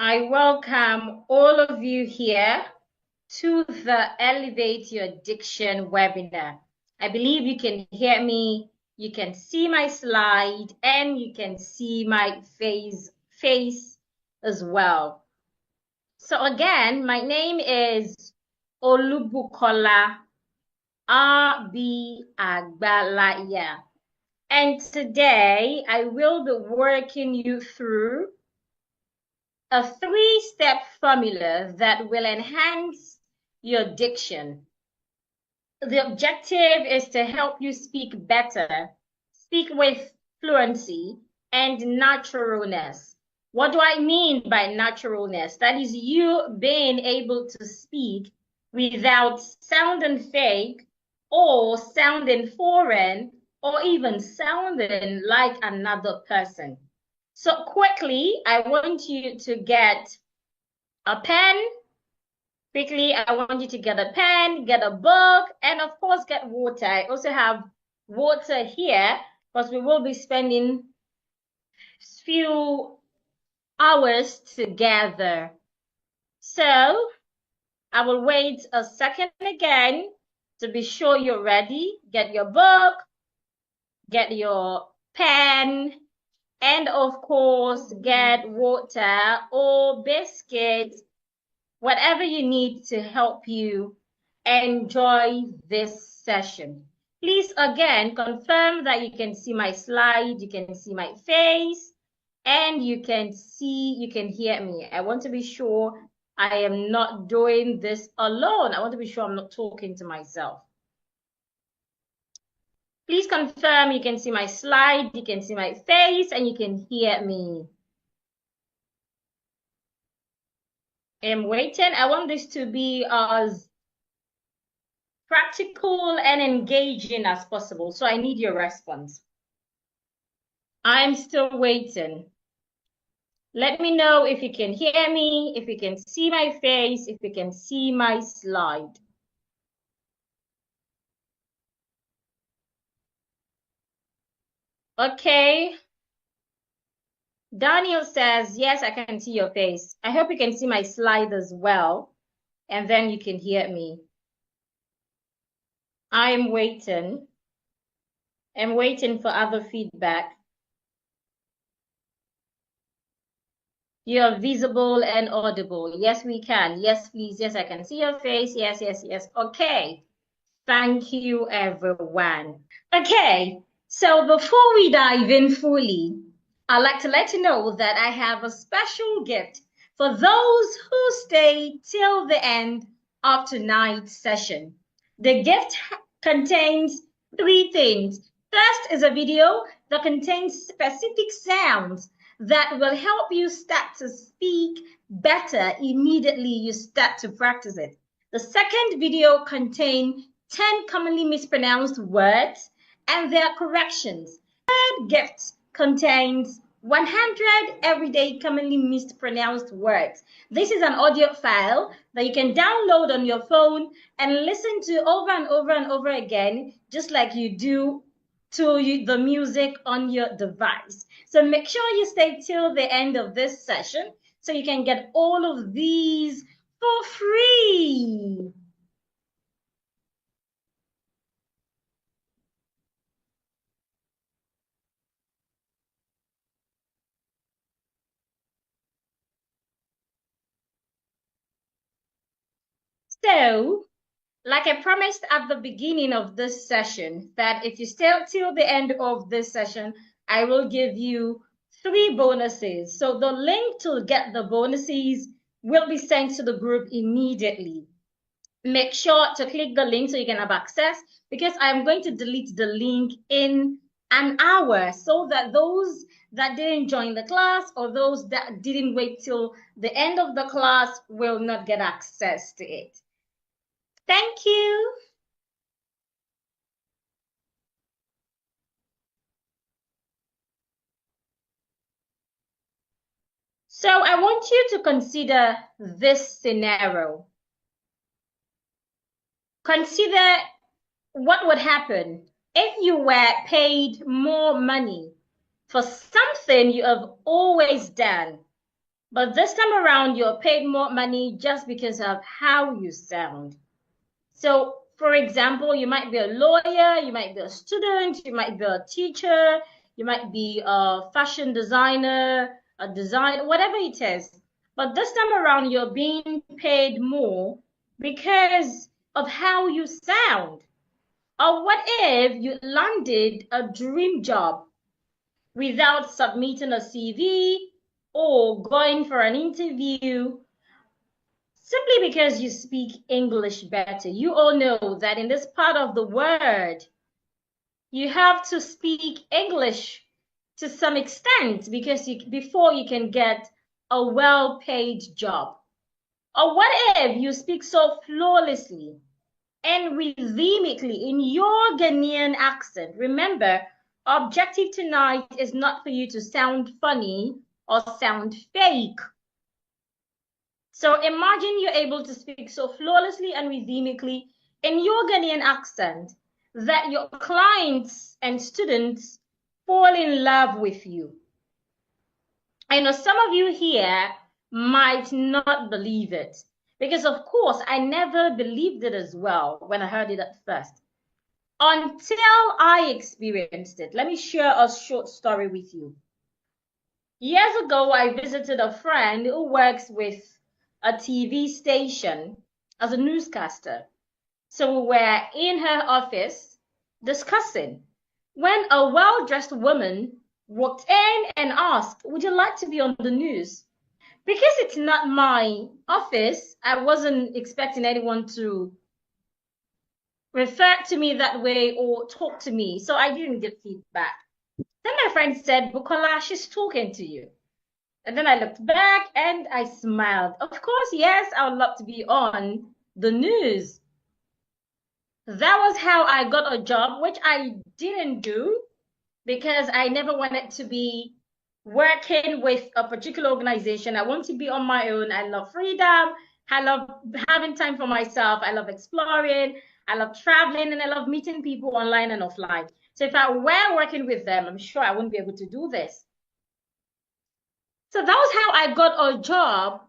I welcome all of you here to the Elevate Your Diction webinar. I believe you can hear me, you can see my slide, and you can see my face as well. So again, my name is Olubukola R.B. Agbalaya. And today I will be working you through a 3-step formula that will enhance your diction. The objective is to help you speak better, speak with fluency and naturalness. What do I mean by naturalness? That is you being able to speak without sounding fake or sounding foreign or even sounding like another person. So quickly, I want you to get a pen. Quickly, I want you to get a pen, get a book, and of course, get water. I also have water here because we will be spending few hours together. So I will wait a second again to be sure you're ready. Get your book, get your pen, and of course, get water or biscuits, whatever you need to help you enjoy this session. Please, again, confirm that you can see my slide, you can see my face, and you can hear me. I want to be sure I am not doing this alone. I want to be sure I'm not talking to myself. Please confirm you can see my slide, you can see my face, and you can hear me. I'm waiting. I want this to be as practical and engaging as possible. So I need your response. I'm still waiting. Let me know if you can hear me, if you can see my face, if you can see my slide. Okay. Daniel says, yes, I can see your face. I hope you can see my slide as well, and then you can hear me. I'm waiting. I'm waiting for other feedback. You're visible and audible. Yes, we can. Yes, please. Yes, I can see your face. Yes, yes, yes. Okay. Thank you, everyone. Okay. So before we dive in fully, I'd like to let you know that I have a special gift for those who stay till the end of tonight's session. The gift contains 3 things. First is a video that contains specific sounds that will help you start to speak better immediately you start to practice it. The second video contains 10 commonly mispronounced words and their corrections. Third gift contains 100 everyday commonly mispronounced words. This is an audio file that you can download on your phone and listen to over and over and over again, just like you do to the music on your device. So make sure you stay till the end of this session so you can get all of these for free. So, like I promised at the beginning of this session, that if you stay till the end of this session, I will give you 3 bonuses. So the link to get the bonuses will be sent to the group immediately. Make sure to click the link so you can have access, because I'm going to delete the link in an hour so that those that didn't join the class or those that didn't wait till the end of the class will not get access to it. Thank you. So I want you to consider this scenario. Consider what would happen if you were paid more money for something you have always done, But this time around, you're paid more money just because of how you sound. So, for example, you might be a lawyer, you might be a student, you might be a teacher, you might be a fashion designer, a designer, whatever it is. But this time around, you're being paid more because of how you sound. Or what if you landed a dream job without submitting a CV or going for an interview simply because you speak English better? You all know that in this part of the world, you have to speak English to some extent because before you can get a well-paid job. Or what if you speak so flawlessly and rhythmically in your Ghanaian accent? Remember, objective tonight is not for you to sound funny or sound fake. So imagine you're able to speak so flawlessly and rhythmically in your Ghanaian accent that your clients and students fall in love with you. I know some of you here might not believe it because, of course, I never believed it as well when I heard it at first until I experienced it. Let me share a short story with you. Years ago, I visited a friend who works with a TV station as a newscaster. So we were in her office discussing when a well-dressed woman walked in and asked, "Would you like to be on the news?" Because it's not my office, I wasn't expecting anyone to refer to me that way or talk to me. So I didn't get feedback. Then my friend said, "Bukola, she's talking to you." And then I looked back and I smiled. Of course, yes, I would love to be on the news. That was how I got a job, which I didn't do because I never wanted to be working with a particular organization. I want to be on my own. I love freedom. I love having time for myself. I love exploring. I love traveling and I love meeting people online and offline. So if I were working with them, I'm sure I wouldn't be able to do this. So that was how I got a job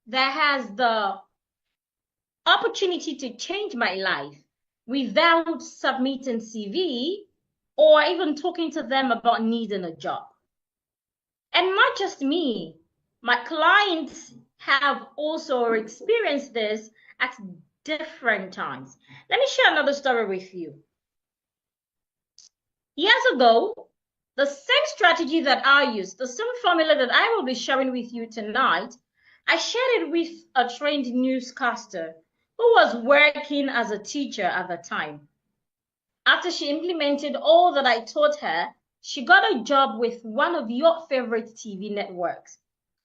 that has the opportunity to change my life without submitting CV or even talking to them about needing a job. And not just me, my clients have also experienced this at different times. Let me share another story with you. Years ago, the same strategy that I used, the same formula that I will be sharing with you tonight, I shared it with a trained newscaster who was working as a teacher at the time. After she implemented all that I taught her, she got a job with one of your favorite TV networks.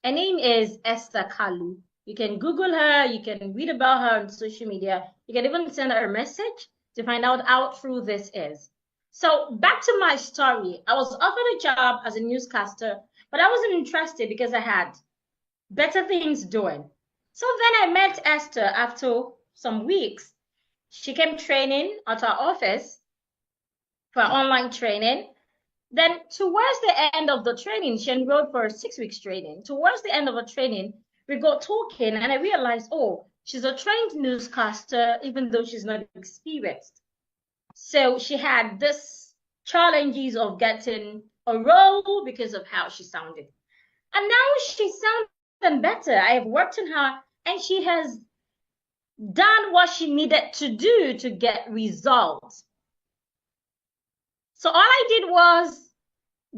Her name is Esther Kalu. You can Google her, you can read about her on social media, you can even send her a message to find out how true this is. So back to my story. I was offered a job as a newscaster, but I wasn't interested because I had better things doing. So then I met Esther after some weeks. She came training at our office for online training. Then towards the end of the training, she enrolled for a 6 weeks training. Towards the end of the training, we got talking and I realized, oh, she's a trained newscaster, even though she's not experienced. So she had this challenges of getting a role because of how she sounded. And now she sounds better. I have worked on her and she has done what she needed to do to get results. So all I did was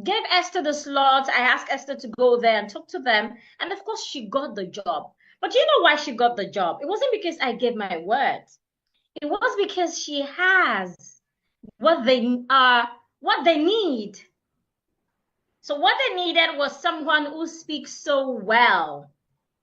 give Esther the slot. I asked Esther to go there and talk to them. And of course, she got the job. But you know why she got the job? It wasn't because I gave my word. It was because she has what they need. So what they needed was someone who speaks so well,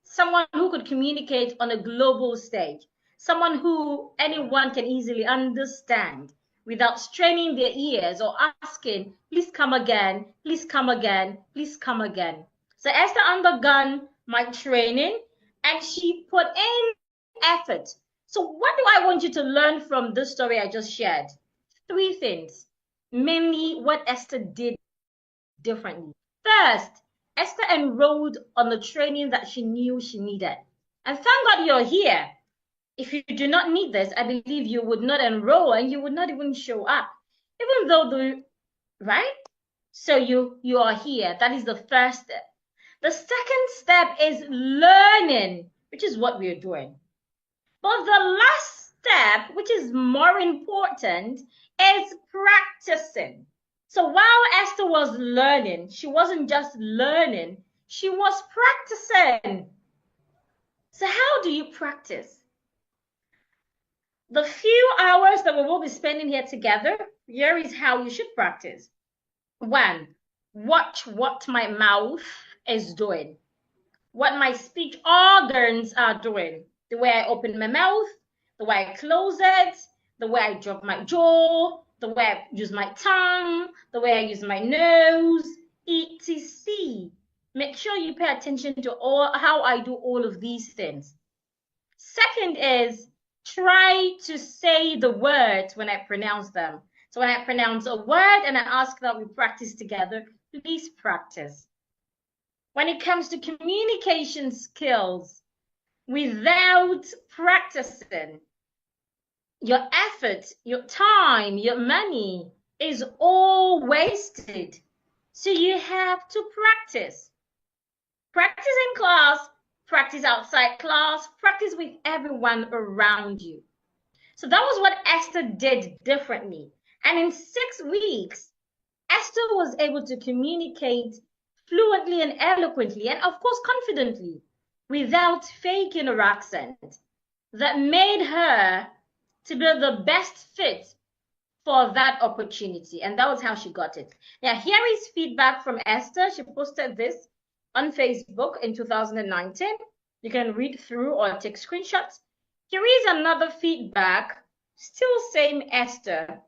someone who could communicate on a global stage, someone who anyone can easily understand without straining their ears or asking, "Please come again, please come again, please come again." So Esther undergone my training and she put in effort. So what do I want you to learn from this story I just shared? 3 things, mainly what Esther did differently. First, Esther enrolled on the training that she knew she needed. And thank God you're here. If you do not need this, I believe you would not enroll and you would not even show up. Even though right? So you are here. That is the first step. The second step is learning, which is what we're doing. But the last step, which is more important, is practicing. So while Esther was learning, she wasn't just learning, she was practicing. So how do you practice? The few hours that we will be spending here together, here is how you should practice. 1, watch what my mouth is doing, what my speech organs are doing, the way I open my mouth, the way I close it, the way I drop my jaw, the way I use my tongue, the way I use my nose, etc. Make sure you pay attention to how I do all of these things. Second is try to say the words when I pronounce them. So when I pronounce a word and I ask that we practice together, please practice. When it comes to communication skills, without practicing, your effort, your time, your money is all wasted. So you have to practice. Practice in class, practice outside class, practice with everyone around you. So that was what Esther did differently. And in 6 weeks, Esther was able to communicate fluently and eloquently, and of course confidently, without faking her accent. That made her to be the best fit for that opportunity. And that was how she got it. Now, here is feedback from Esther. She posted this on Facebook in 2019. You can read through or take screenshots. Here is another feedback, still same Esther.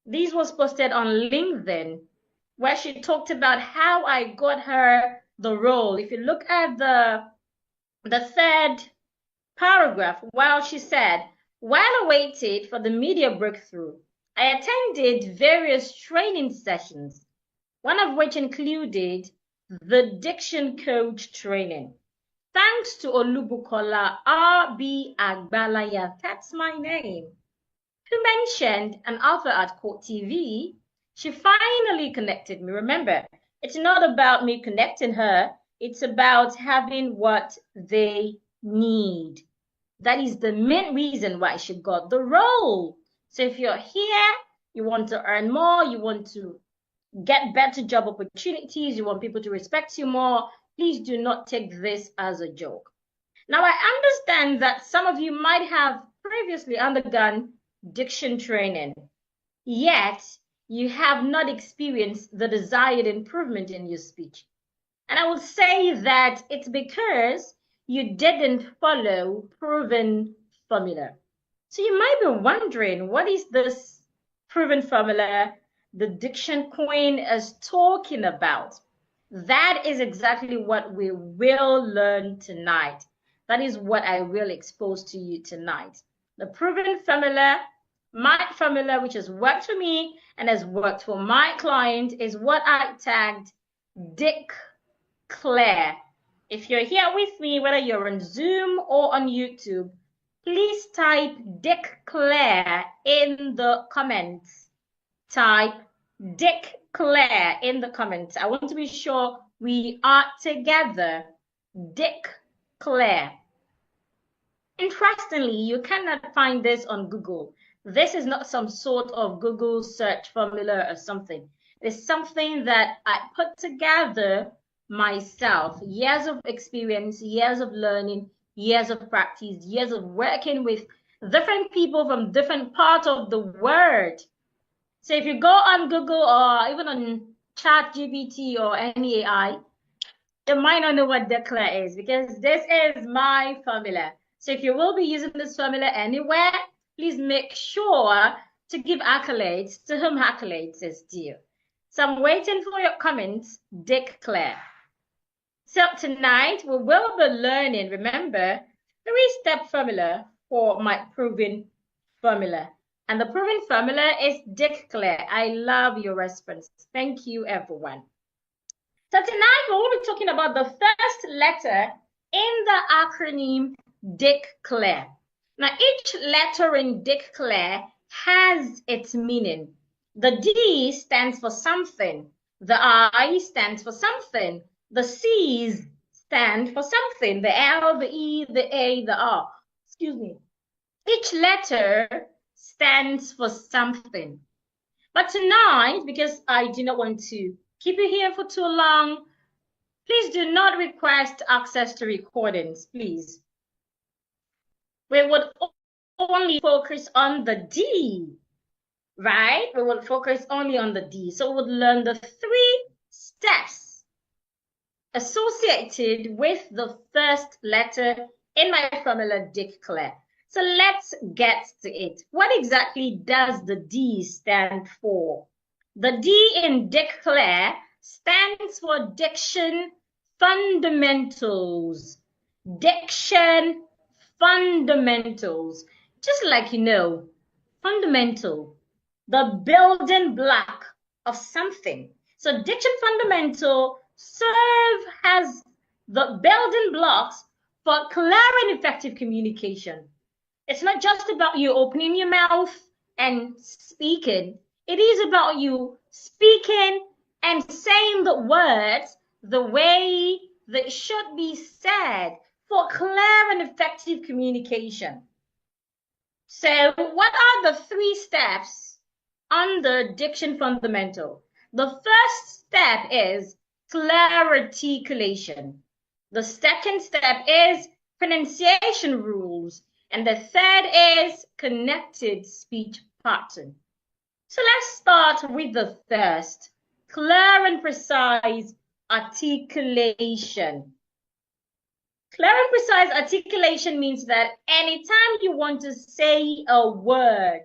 This was posted on LinkedIn, where she talked about how I got her the role. If you look at the third paragraph, while she said, while I waited for the media breakthrough, I attended various training sessions, one of which included the Diction Coach training. Thanks to Olubukola R.B. Agbalaya, that's my name, who mentioned an offer at Court TV, she finally connected me. Remember, it's not about me connecting her. It's about having what they need. That is the main reason why she got the role. So if you're here, you want to earn more, you want to get better job opportunities, you want people to respect you more, please do not take this as a joke. Now, I understand that some of you might have previously undergone diction training, yet you have not experienced the desired improvement in your speech. And I would say that it's because you didn't follow proven formula. So you might be wondering, what is this proven formula the diction queen is talking about? That is exactly what we will learn tonight. That is what I will expose to you tonight. The proven formula, my formula, which has worked for me and has worked for my client, is what I tagged Dick Claire. If you're here with me, whether you're on Zoom or on YouTube, please type Dick Claire in the comments. Type Dick Claire in the comments. I want to be sure we are together. Dick Claire. Interestingly, you cannot find this on Google. This is not some sort of Google search formula or something. It's something that I put together myself. Years of experience, years of learning, years of practice, years of working with different people from different parts of the world. So if you go on Google or even on ChatGPT or any AI, you might not know what Declare is, because this is my formula. So if you will be using this formula anywhere, please make sure to give accolades to whom accolades is due. So I'm waiting for your comments, Declare. So tonight we will be learning, remember, 3-step formula for my proven formula. And the proven formula is Declare. I love your response. Thank you, everyone. So tonight we will be talking about the first letter in the acronym Declare. Now each letter in Declare has its meaning. The D stands for something. The I stands for something. The C's stand for something. The L, the E, the A, the R. Excuse me. Each letter stands for something. But tonight, because I do not want to keep you here for too long, please do not request access to recordings, please. We would only focus on the D, right? We will focus only on the D. So we would learn the 3 steps associated with the first letter in my formula Declare. So let's get to it. What exactly does the D stand for? The D in Declare stands for Diction Fundamentals. Diction Fundamentals. Just like you know, fundamental, the building block of something. So Diction Fundamental serve as the building blocks for clear and effective communication. It's not just about you opening your mouth and speaking. It is about you speaking and saying the words the way they should be said for clear and effective communication. So what are the 3 steps on the Diction Fundamental? The first step is clear articulation. The second step is pronunciation rules. And the third is connected speech pattern. So let's start with the first, clear and precise articulation. Clear and precise articulation means that anytime you want to say a word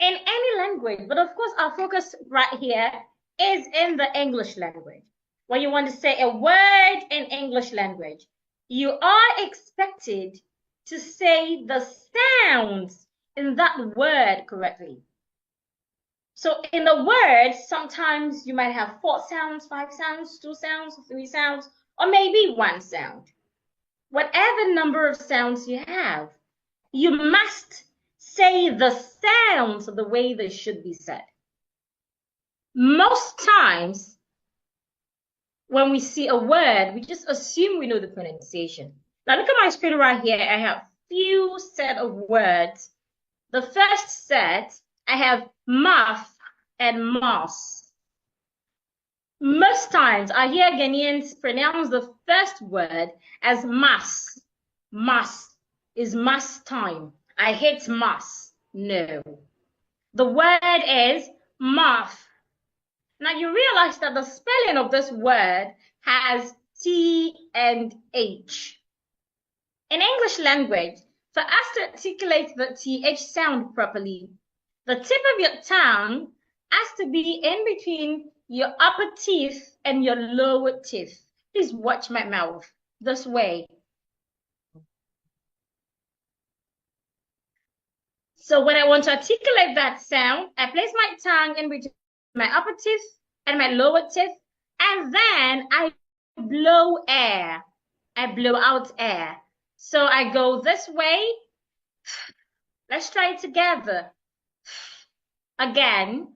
in any language, but of course our focus right here is in the English language. When you want to say a word in English language, you are expected to say the sounds in that word correctly. So in the word, sometimes you might have 4 sounds, 5 sounds, 2 sounds, 3 sounds, or maybe 1 sound. Whatever number of sounds you have, you must say the sounds the way they should be said. Most times, when we see a word, we just assume we know the pronunciation. Now look at my screen right here. I have few set of words. The first set, I have muff and moss. Most times, I hear Ghanaians pronounce the first word as mass. Mass is mass time. I hate mass. No. The word is muff. Now you realize that the spelling of this word has T and H. In English language, for us to articulate the TH sound properly, the tip of your tongue has to be in between your upper teeth and your lower teeth. Please watch my mouth this way. So when I want to articulate that sound, I place my tongue in between my upper teeth and my lower teeth, and then I blow air. I blow out air. So I go this way. Let's try it together. Again.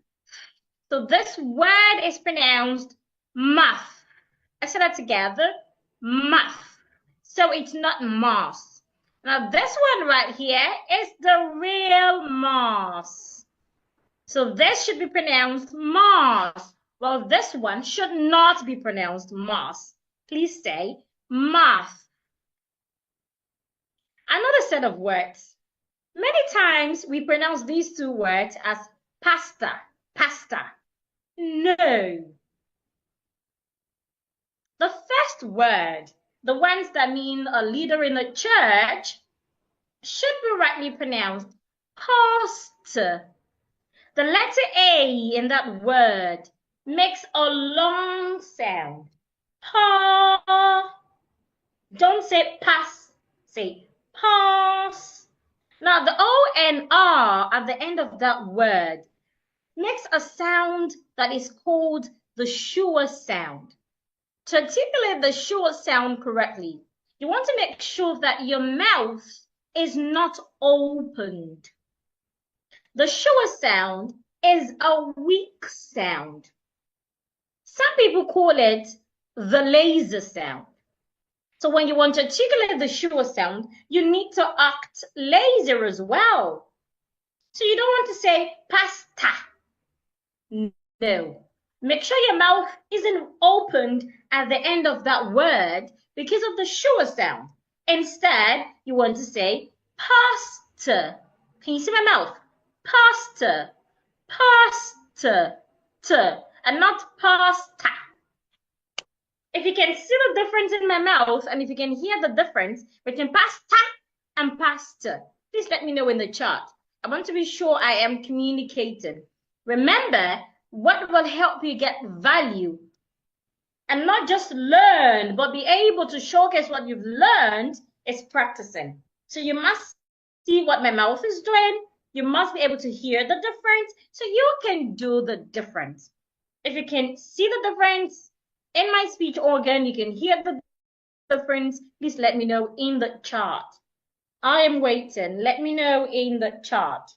So this word is pronounced muff. I said that together. Muff. So it's not moss. Now this one right here is the real moss. So this should be pronounced moss. Well, this one should not be pronounced moss. Please say muff. Another set of words. Many times we pronounce these 2 words as pasta, pasta. No. The first word, the ones that mean a leader in the church, should be rightly pronounced pastor. The letter A in that word makes a long sound. Pa. Don't say pass, say pass. Now the O and R at the end of that word makes a sound that is called the sure sound. To articulate the sure sound correctly, you want to make sure that your mouth is not opened. The sure sound is a weak sound. Some people call it the laser sound. So when you want to articulate the sure sound, you need to act laser as well. So you don't want to say pasta. No. Make sure your mouth isn't opened at the end of that word because of the sure sound. Instead, you want to say pasta. Can you see my mouth? Pasta, pasta, and not pasta. If you can see the difference in my mouth and if you can hear the difference between pasta and pasta, please let me know in the chat. I want to be sure I am communicating. Remember, what will help you get value and not just learn, but be able to showcase what you've learned is practicing. So you must see what my mouth is doing. You must be able to hear the difference so you can do the difference. If you can see the difference in my speech organ, you can hear the difference, please let me know in the chat. I am waiting. Let me know in the chat.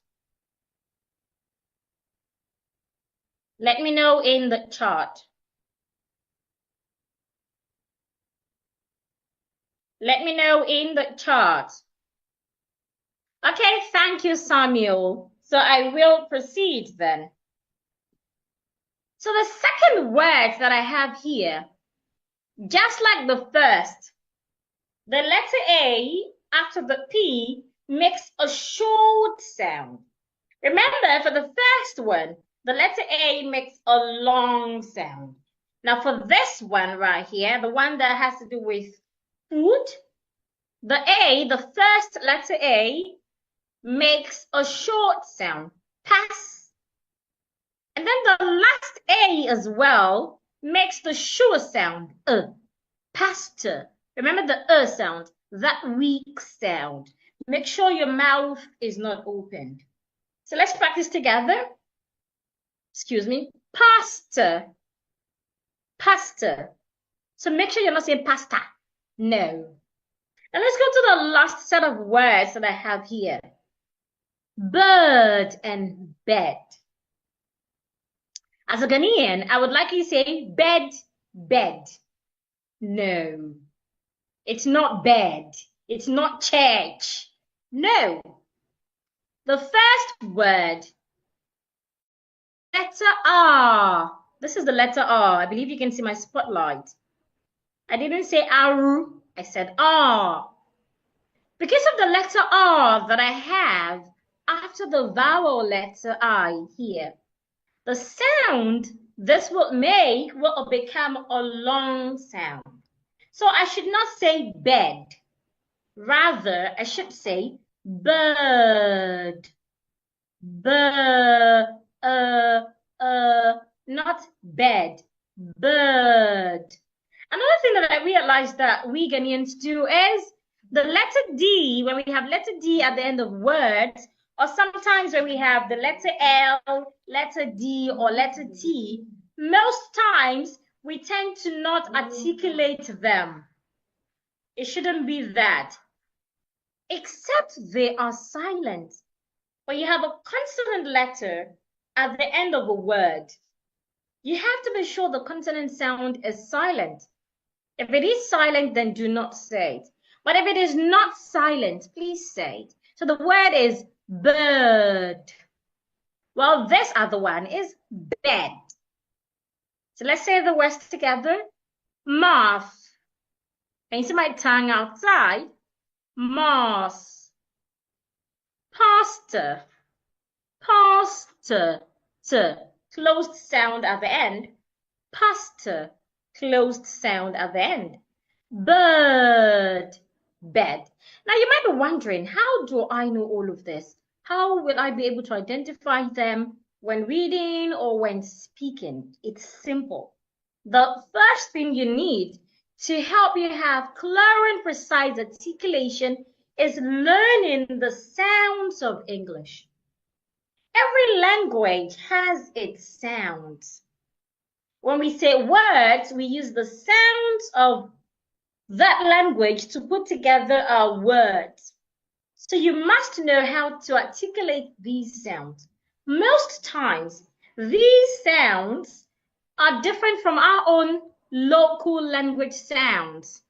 Let me know in the chat. Let me know in the chat. Okay, thank you, Samuel. So I will proceed then. So the second word that I have here, just like the first, the letter A after the P makes a short sound. Remember, for the first one, the letter A makes a long sound. Now for this one right here, the one that has to do with food, the A, the first letter A, makes a short sound, pass. And then the last A as well makes the sure sound, pastor. Remember the sound, that weak sound. Make sure your mouth is not opened. So let's practice together. Excuse me, pasta, pasta. So make sure you're not saying pasta. No. And let's go to the last set of words that I have here. Bird and bed. As a Ghanaian, I would likely say bed, bed. No, it's not bed. It's not church. No. The first word, letter R. This is the letter R. I believe you can see my spotlight. I didn't say aru, I said R. Because of the letter R that I have after the vowel letter I here, the sound this will make will become a long sound. So I should not say bed. Rather, I should say bird. Not bed. Bird. Another thing that I realized that we Ghanaians do is the letter D, when we have letter D at the end of words, or sometimes when we have the letter L, letter D, or letter T, most times we tend to not articulate them. It shouldn't be that. Except they are silent. When you have a consonant letter at the end of a word, you have to be sure the consonant sound is silent. If it is silent, then do not say it. But if it is not silent, please say it. So the word is bird. Well, this other one is bed. So let's say the words together. Moth. Can you see my tongue outside? Moss. Pasta. Pasta. Closed sound at the end. Pasta. Closed sound at the end. Bird. Bed. Now you might be wondering, how do I know all of this? How will I be able to identify them when reading or when speaking? It's simple. The first thing you need to help you have clear and precise articulation is learning the sounds of English. Every language has its sounds. When we say words, we use the sounds of that language to put together our words. So you must know how to articulate these sounds. Most times, these sounds are different from our own local language sounds.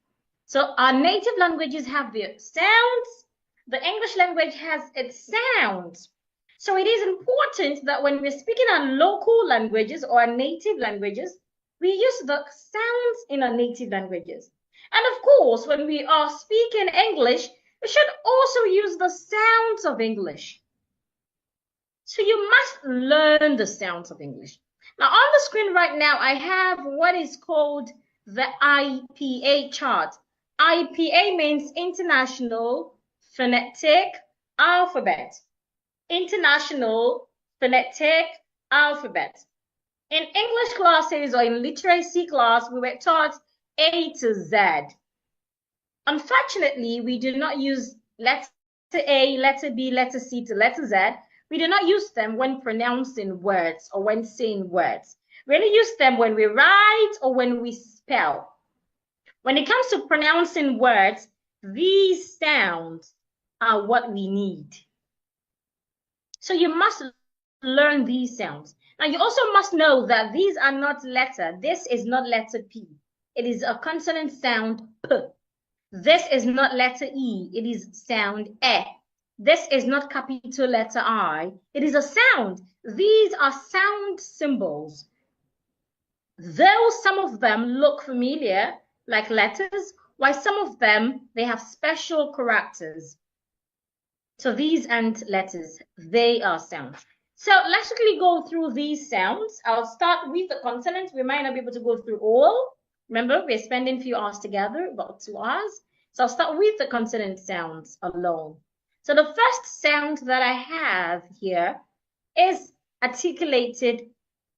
So our native languages have their sounds. The English language has its sounds. So it is important that when we're speaking our local languages or our native languages, we use the sounds in our native languages. And of course, when we are speaking English, we should also use the sounds of English. So you must learn the sounds of English. Now on the screen right now, I have what is called the IPA chart. IPA means International Phonetic Alphabet. International Phonetic Alphabet. In English classes or in literacy class, we were taught A to Z. Unfortunately, we do not use letter A, letter B, letter C to letter Z. We do not use them when pronouncing words or when saying words. We only use them when we write or when we spell. When it comes to pronouncing words, these sounds are what we need. So you must learn these sounds. Now you also must know that these are not letter. This is not letter P. It is a consonant sound P. This is not letter E. It is sound E. This is not capital letter I. It is a sound. These are sound symbols. Though some of them look familiar, like letters, while some of them, they have special characters. So these aren't letters, they are sounds. So let's quickly go through these sounds. I'll start with the consonants. We might not be able to go through all. Remember, we're spending a few hours together, about 2 hours. So I'll start with the consonant sounds alone. So the first sound that I have here is articulated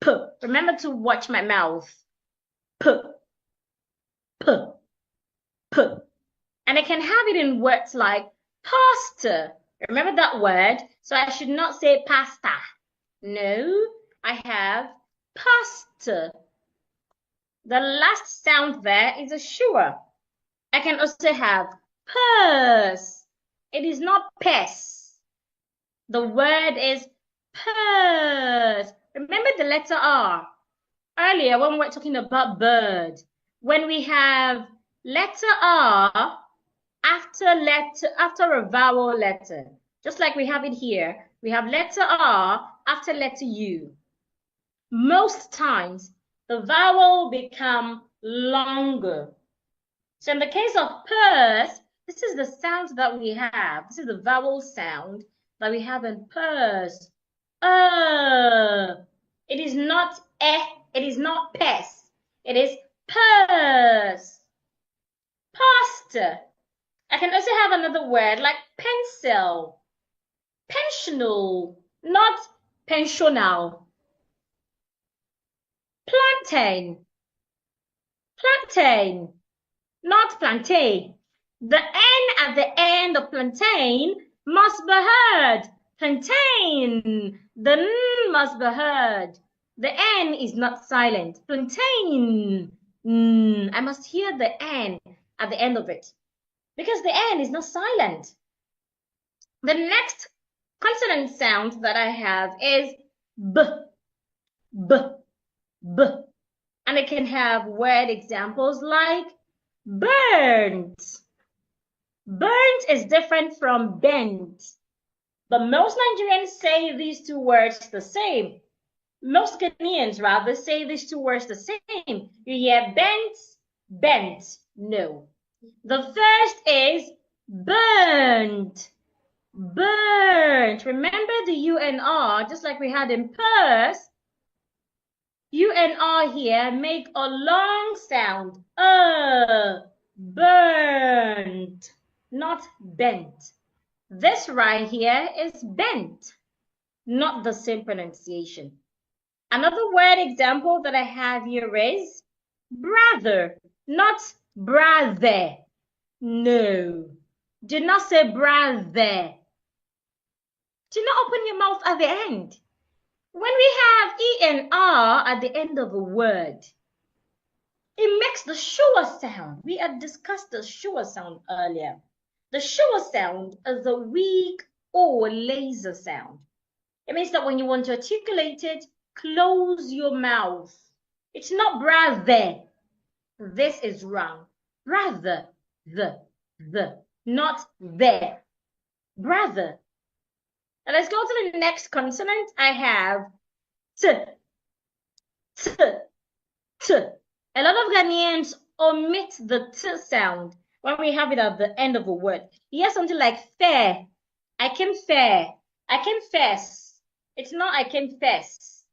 P. Remember to watch my mouth. P, P, P. And I can have it in words like pasta. Remember that word? So I should not say pasta. No, I have pasta. The last sound there is a sure. I can also have purse. It is not purse. The word is purse. Remember the letter R. Earlier, when we were talking about bird, when we have letter R after a vowel letter, just like we have it here, we have letter R after letter U. Most times, the vowel become longer. So in the case of purse, this is the sound that we have. This is the vowel sound that we have in purse. It is not it is not purse. It is purse. Pasta. I can also have another word like pencil. Pensional, not pensional. Plantain. Plantain, not plantain. The N at the end of plantain must be heard. Plantain. The N must be heard. The N is not silent. Plantain. I must hear the N at the end of it because the N is not silent. The next consonant sound that I have is B, B, B. And I can have word examples like burnt. Burnt is different from bent. But most Nigerians say these two words the same. Most Ghanaians rather say these two words the same. You hear bent, bent. No. The first is burnt. Burnt. Remember the U and R, just like we had in purse. U and R here make a long sound. Burnt, not bent. This right here is bent, not the same pronunciation. Another word example that I have here is brother, not brother. No, do not say brother. Do not open your mouth at the end. When we have E and R at the end of a word, it makes the sure sound. We had discussed the sure sound earlier. The sure sound is a weak or laser sound. It means that when you want to articulate it, close your mouth. It's not brother. This is wrong. Brother, not there. Brother. Now let's go to the next consonant. I have t, t, t. A lot of Ghanaians omit the t sound when we have it at the end of a word. You hear something like fair. I can fair. I can fess. It's not I can fess.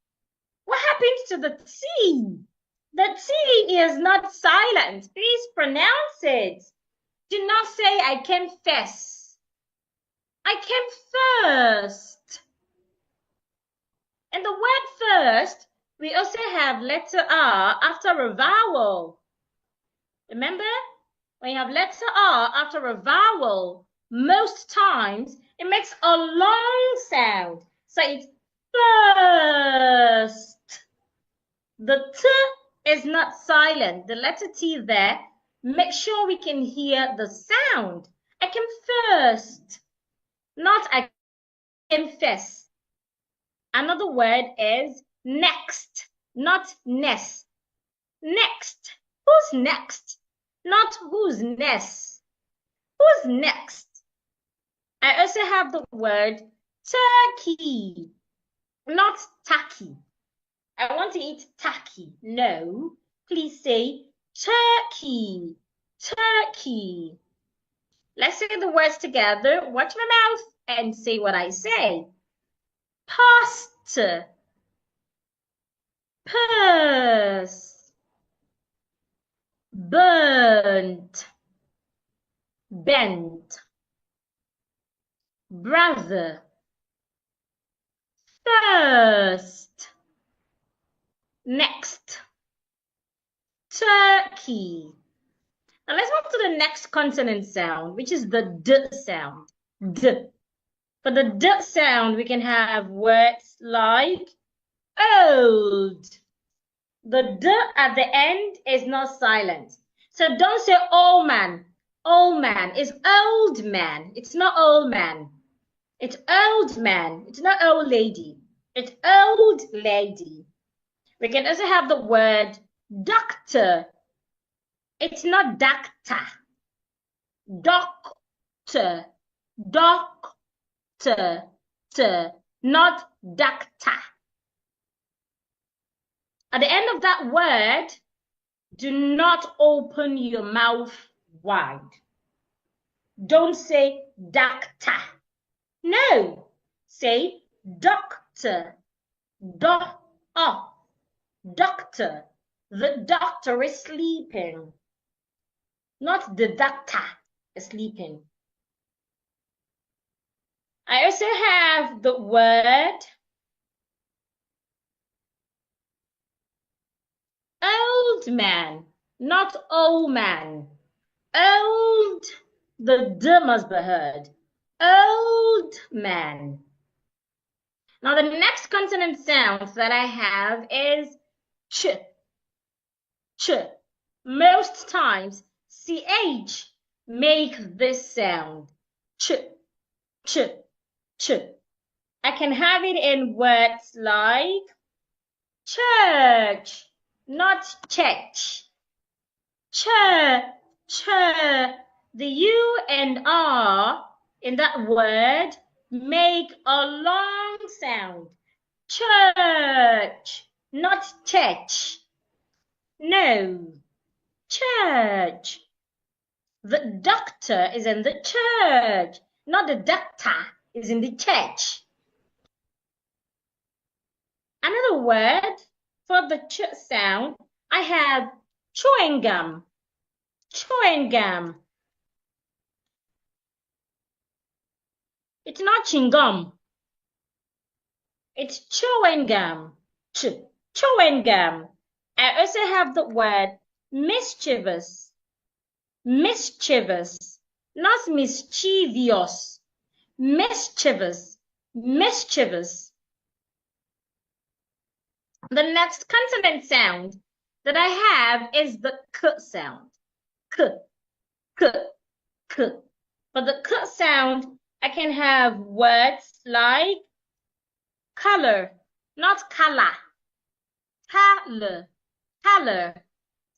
What happened to the T? The T is not silent. Please pronounce it. Do not say I can fess. I can first. And the word first, we also have letter R after a vowel. Remember? When you have letter R after a vowel, most times it makes a long sound. So it's first. The T is not silent. The letter T there, make sure we can hear the sound. I can first, not I can fess. Another word is next, not nest. Next. Who's next? Not who's next. Who's next? I also have the word turkey, not tacky. I want to eat tacky. No, please say turkey, turkey. Let's say the words together. Watch my mouth and say what I say. Pasta, purse, burnt, bent, brother, first, next, turkey. Now let's move to the next consonant sound, which is the D sound. D. For the D sound, we can have words like old. The D at the end is not silent. So don't say old man. Old man is old man. It's not old man. It's old man. It's not old lady. It's old lady. We can also have the word doctor. It's not doctor. Doctor. Doctor. Not doctor. At the end of that word, do not open your mouth wide. Don't say doctor. No. Say doctor. Doctor. The doctor is sleeping. Not the doctor is sleeping. I also have the word old man, not old man. Old, the D must be heard. Old man. Now the next consonant sound that I have is ch. Ch. Most times, CH make this sound. Ch, ch, ch. I can have it in words like church, not church. Ch. The U and R in that word make a long sound. Church, not church. No, church. The doctor is in the church, not the doctor is in the church. Another word for the ch sound, I have chewing gum. Chewing gum. It's not chewing gum. It's chewing gum. Chewing gum. I also have the word mischievous. Mischievous. Not mischievous. Mischievous. Mischievous. The next consonant sound that I have is the k sound. K, k, k. For the k sound, I can have words like color, not color. Color, color,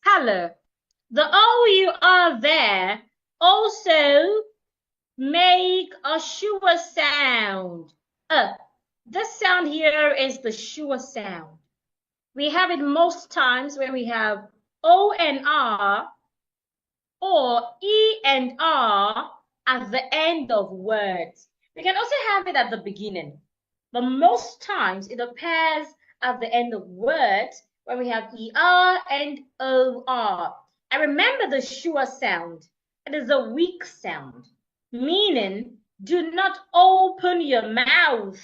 color. The OUR there also make a sure sound. This sound here is the sure sound. We have it most times when we have O and R or E and R at the end of words. We can also have it at the beginning, but most times it appears at the end of words when we have ER and OR. I remember the sure sound. It is a weak sound, meaning do not open your mouth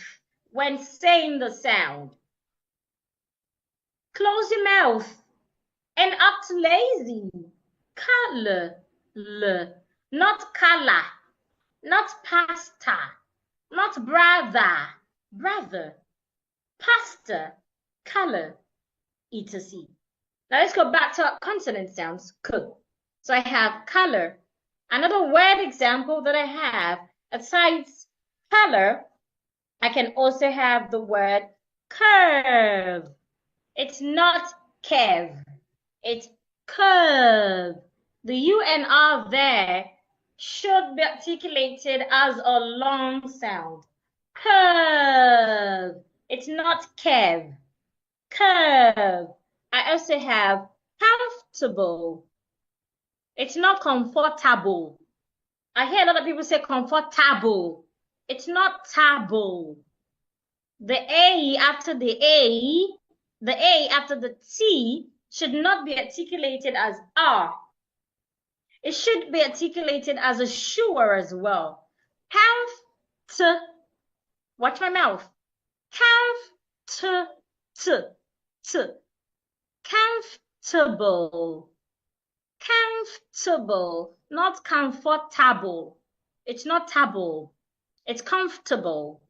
when saying the sound. Close your mouth and act lazy. Color, not color, not pasta, not brother, brother, pasta, color, etc. Now let's go back to our consonant sounds. K. So I have color. Another word example that I have, besides color, I can also have the word curve. It's not curve, it's curve. The U and R there should be articulated as a long sound. Curve. It's not curve. Curve. I also have comfortable. It's not comfortable. I hear a lot of people say comfortable. It's not table. The A after the A after the T should not be articulated as R. It should be articulated as a sure as well. Comfort. Watch my mouth. Comfort. Comfortable. Comfortable. Not comfortable. It's not table. It's comfortable.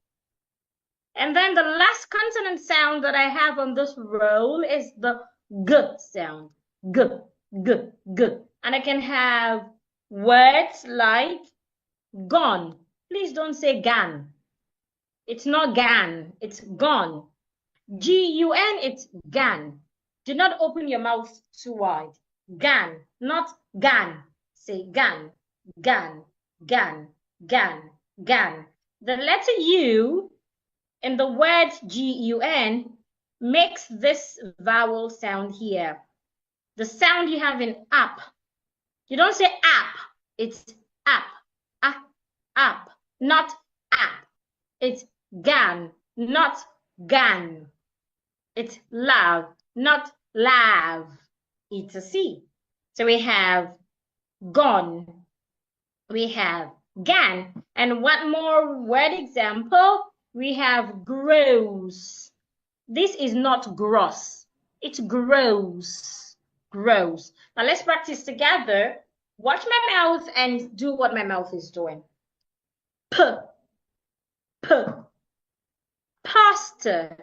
And then the last consonant sound that I have on this roll is the G sound. G, G, G. And I can have words like gone. Please don't say gan. It's not gan, it's gone. G-U-N, it's gan. Do not open your mouth too wide. Gan, not gan. Say gan, gan, gan, gan, gan. The letter U in the word G-U-N makes this vowel sound here. The sound you have in up. You don't say up, it's up, up, not up. It's gan, not gan. It's love, not love. It's a C. So we have gone, we have gan, and one more word example, we have gross. This is not gross, it's gross, gross. Now let's practice together. Watch my mouth and do what my mouth is doing. P, p, pasta,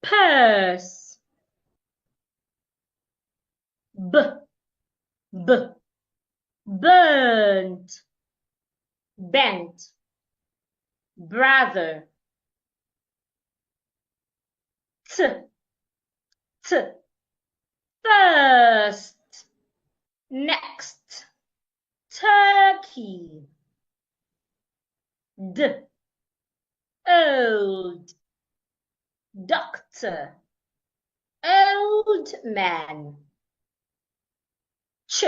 purse, b, b, burnt, bent, brother, t, t, first, next, turkey, d, old, doctor, old man, ch,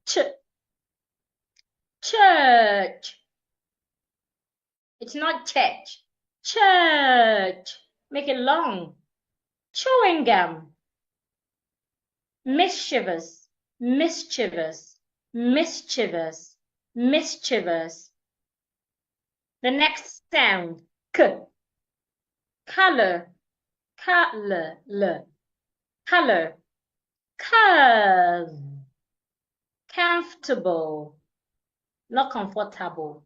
ch, church. It's not church, church. Make it long. Chewing gum. Mischievous, mischievous, mischievous, mischievous. The next sound, k. Color, color, color. Curve, comfortable, not comfortable.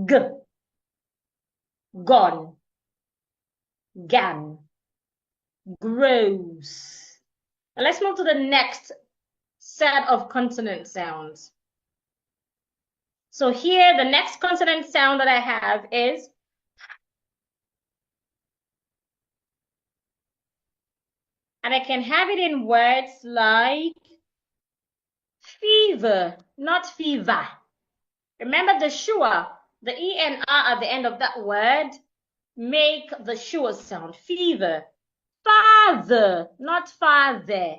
G, gone. gan, grows. Now let's move to the next set of consonant sounds. So here, the next consonant sound that I have is and I can have it in words like fever, not fever. Remember the sure, the E and R at the end of that word make the sure sound, fever. Father, not father.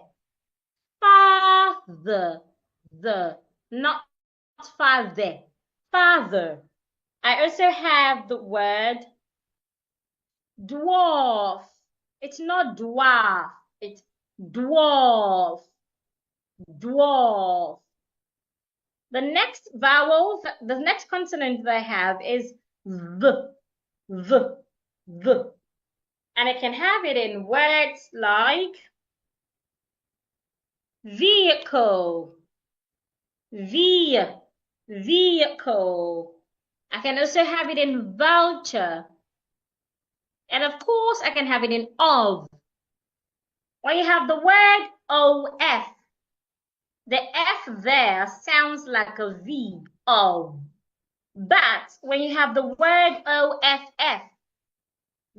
Father, not father. Father. I also have the word dwarf. It's not dwarf, it's dwarf. Dwarf. The next vowel, the next consonant that I have is the. And I can have it in words like vehicle, vehicle. I can also have it in vulture. And of course, I can have it in of. When you have the word of, the F there sounds like a V, of. But when you have the word OFF,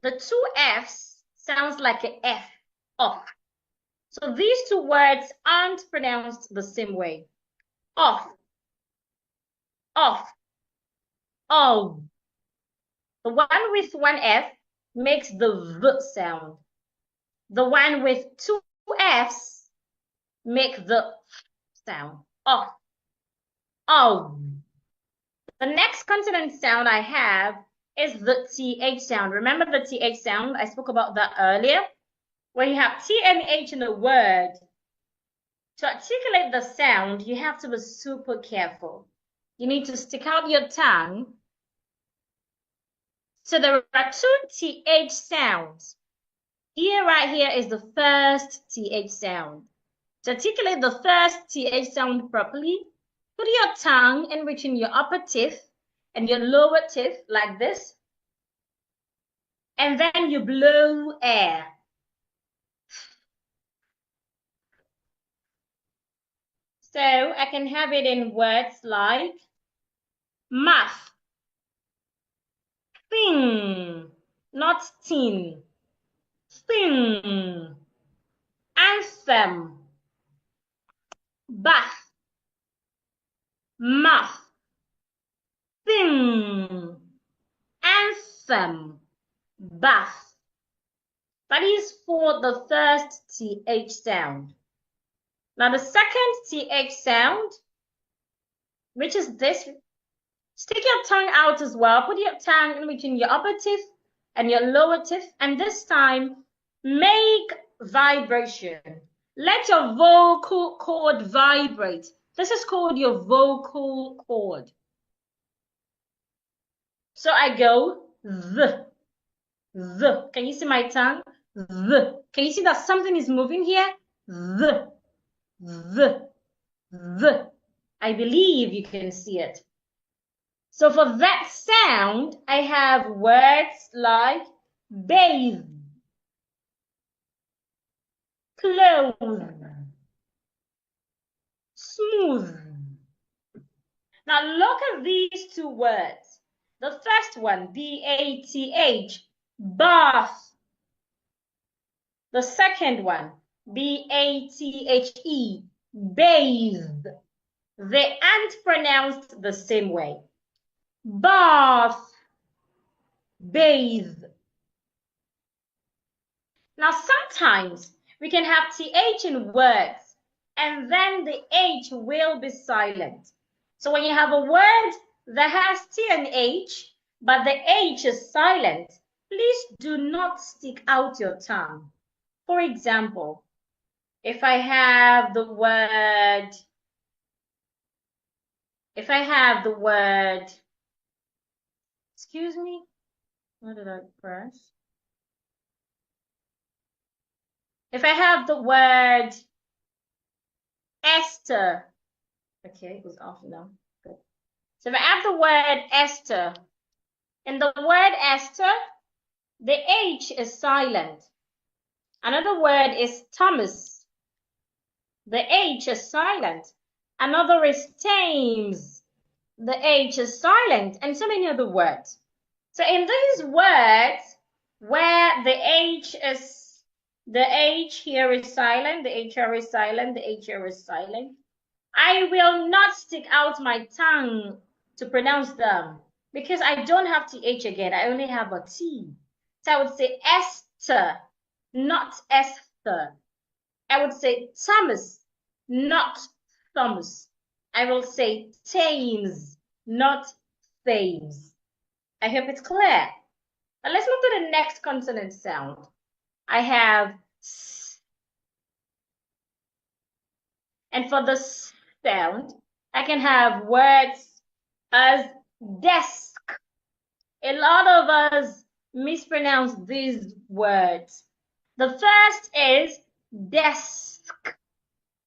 the two F's sounds like an F, off. So these two words aren't pronounced the same way. Off, off, of. The one with one F makes the V sound. The one with two F's make the F sound. Off, of. The next consonant sound I have is the TH sound. Remember the TH sound? I spoke about that earlier. When you have T and H in a word, to articulate the sound, you have to be super careful. You need to stick out your tongue. So there are two TH sounds. Here, right here is the first TH sound. To articulate the first TH sound properly, put your tongue in between your upper teeth and your lower teeth like this. And then you blow air. So I can have it in words like math, thing, not tin, thing, anthem, bath, math, thing, anthem, bath. That is for the first TH sound. Now the second TH sound, which is this, stick your tongue out as well. Put your tongue in between your upper teeth and your lower teeth. And this time, make vibration. Let your vocal cord vibrate. This is called your vocal cord. So I go the. Can you see my tongue? The. Can you see that something is moving here? The. I believe you can see it. So for that sound, I have words like bathe, clothe, smooth. Now look at these two words. The first one, B-A-T-H, bath. The second one, B-A-T-H-E, bathe. They aren't pronounced the same way. Bath, bathe. Now sometimes we can have TH in words and then the H will be silent. So when you have a word that has T and H, but the H is silent, please do not stick out your tongue. For example, if I have the word, excuse me, what did I press? If I have the word Esther, okay, it was off now. Good. So if I have the word Esther, in the word Esther, The H is silent. Another word is Thomas. The H is silent. Another is Thames. The H is silent, and so many other words. So in these words where the H here is silent, the H here is silent, the H here is silent, I will not stick out my tongue to pronounce them because I don't have TH again. I only have a T. So I would say Esther, not Esther. I would say Thomas, not Thomas. I will say Thames, not Thames. I hope it's clear. Now let's move to the next consonant sound. I have S. And for the S sound, I can have words as desk. A lot of us mispronounce these words. The first is desk.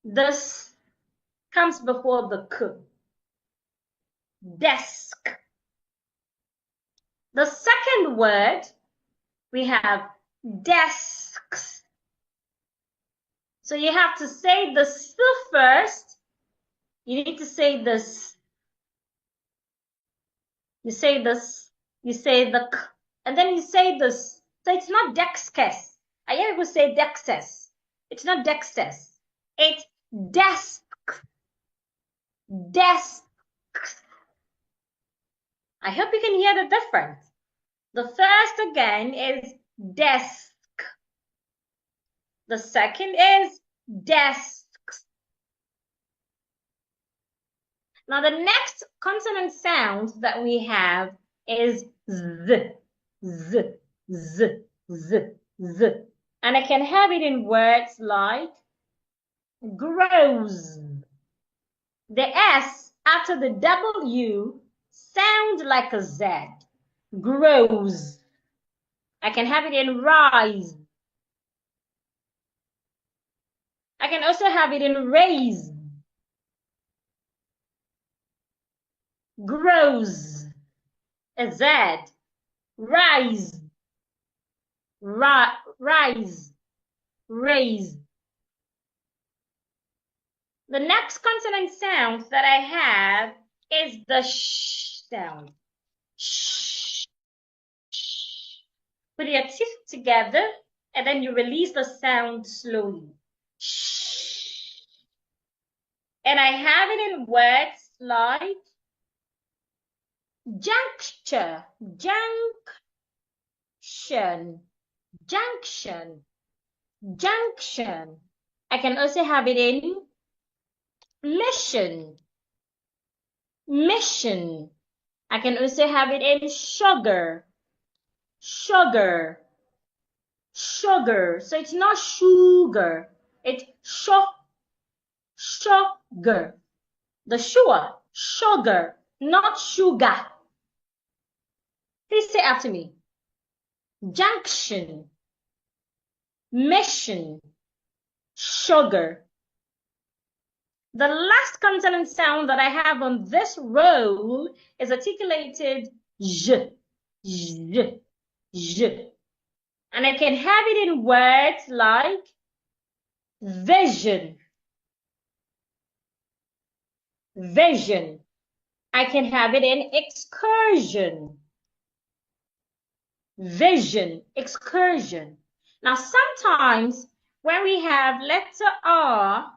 The S comes before the K. Desk. The second word, we have desks. So you have to say the S first. You need to say this. You say this. You say the K. And then you say this. So it's not dexkes. I hear people say dexes. It's not dexes. It's desk. Desk. I hope you can hear the difference. The first again is desk. The second is desks. Now the next consonant sound that we have is Z, Z, Z, Z, Z. And I can have it in words like grows. The S after the W sounds like a Z. Grows. I can have it in rise. I can also have it in raise. Grows. A Z. Rise. Rise. Raise. The next consonant sound that I have is the sh sound. Sh. Put your teeth together and then you release the sound slowly. Sh. And I have it in words like juncture, junction, junction, junction. I can also have it in mission, mission. I can also have it in sugar, sugar, sugar. So it's not sugar, it's sugar. The sugar, not sugar. Please say after me. Junction, mission, sugar. The last consonant sound that I have on this row is articulated j, j, j. And I can have it in words like vision, vision. I can have it in excursion, vision, excursion. Now, sometimes when we have letter R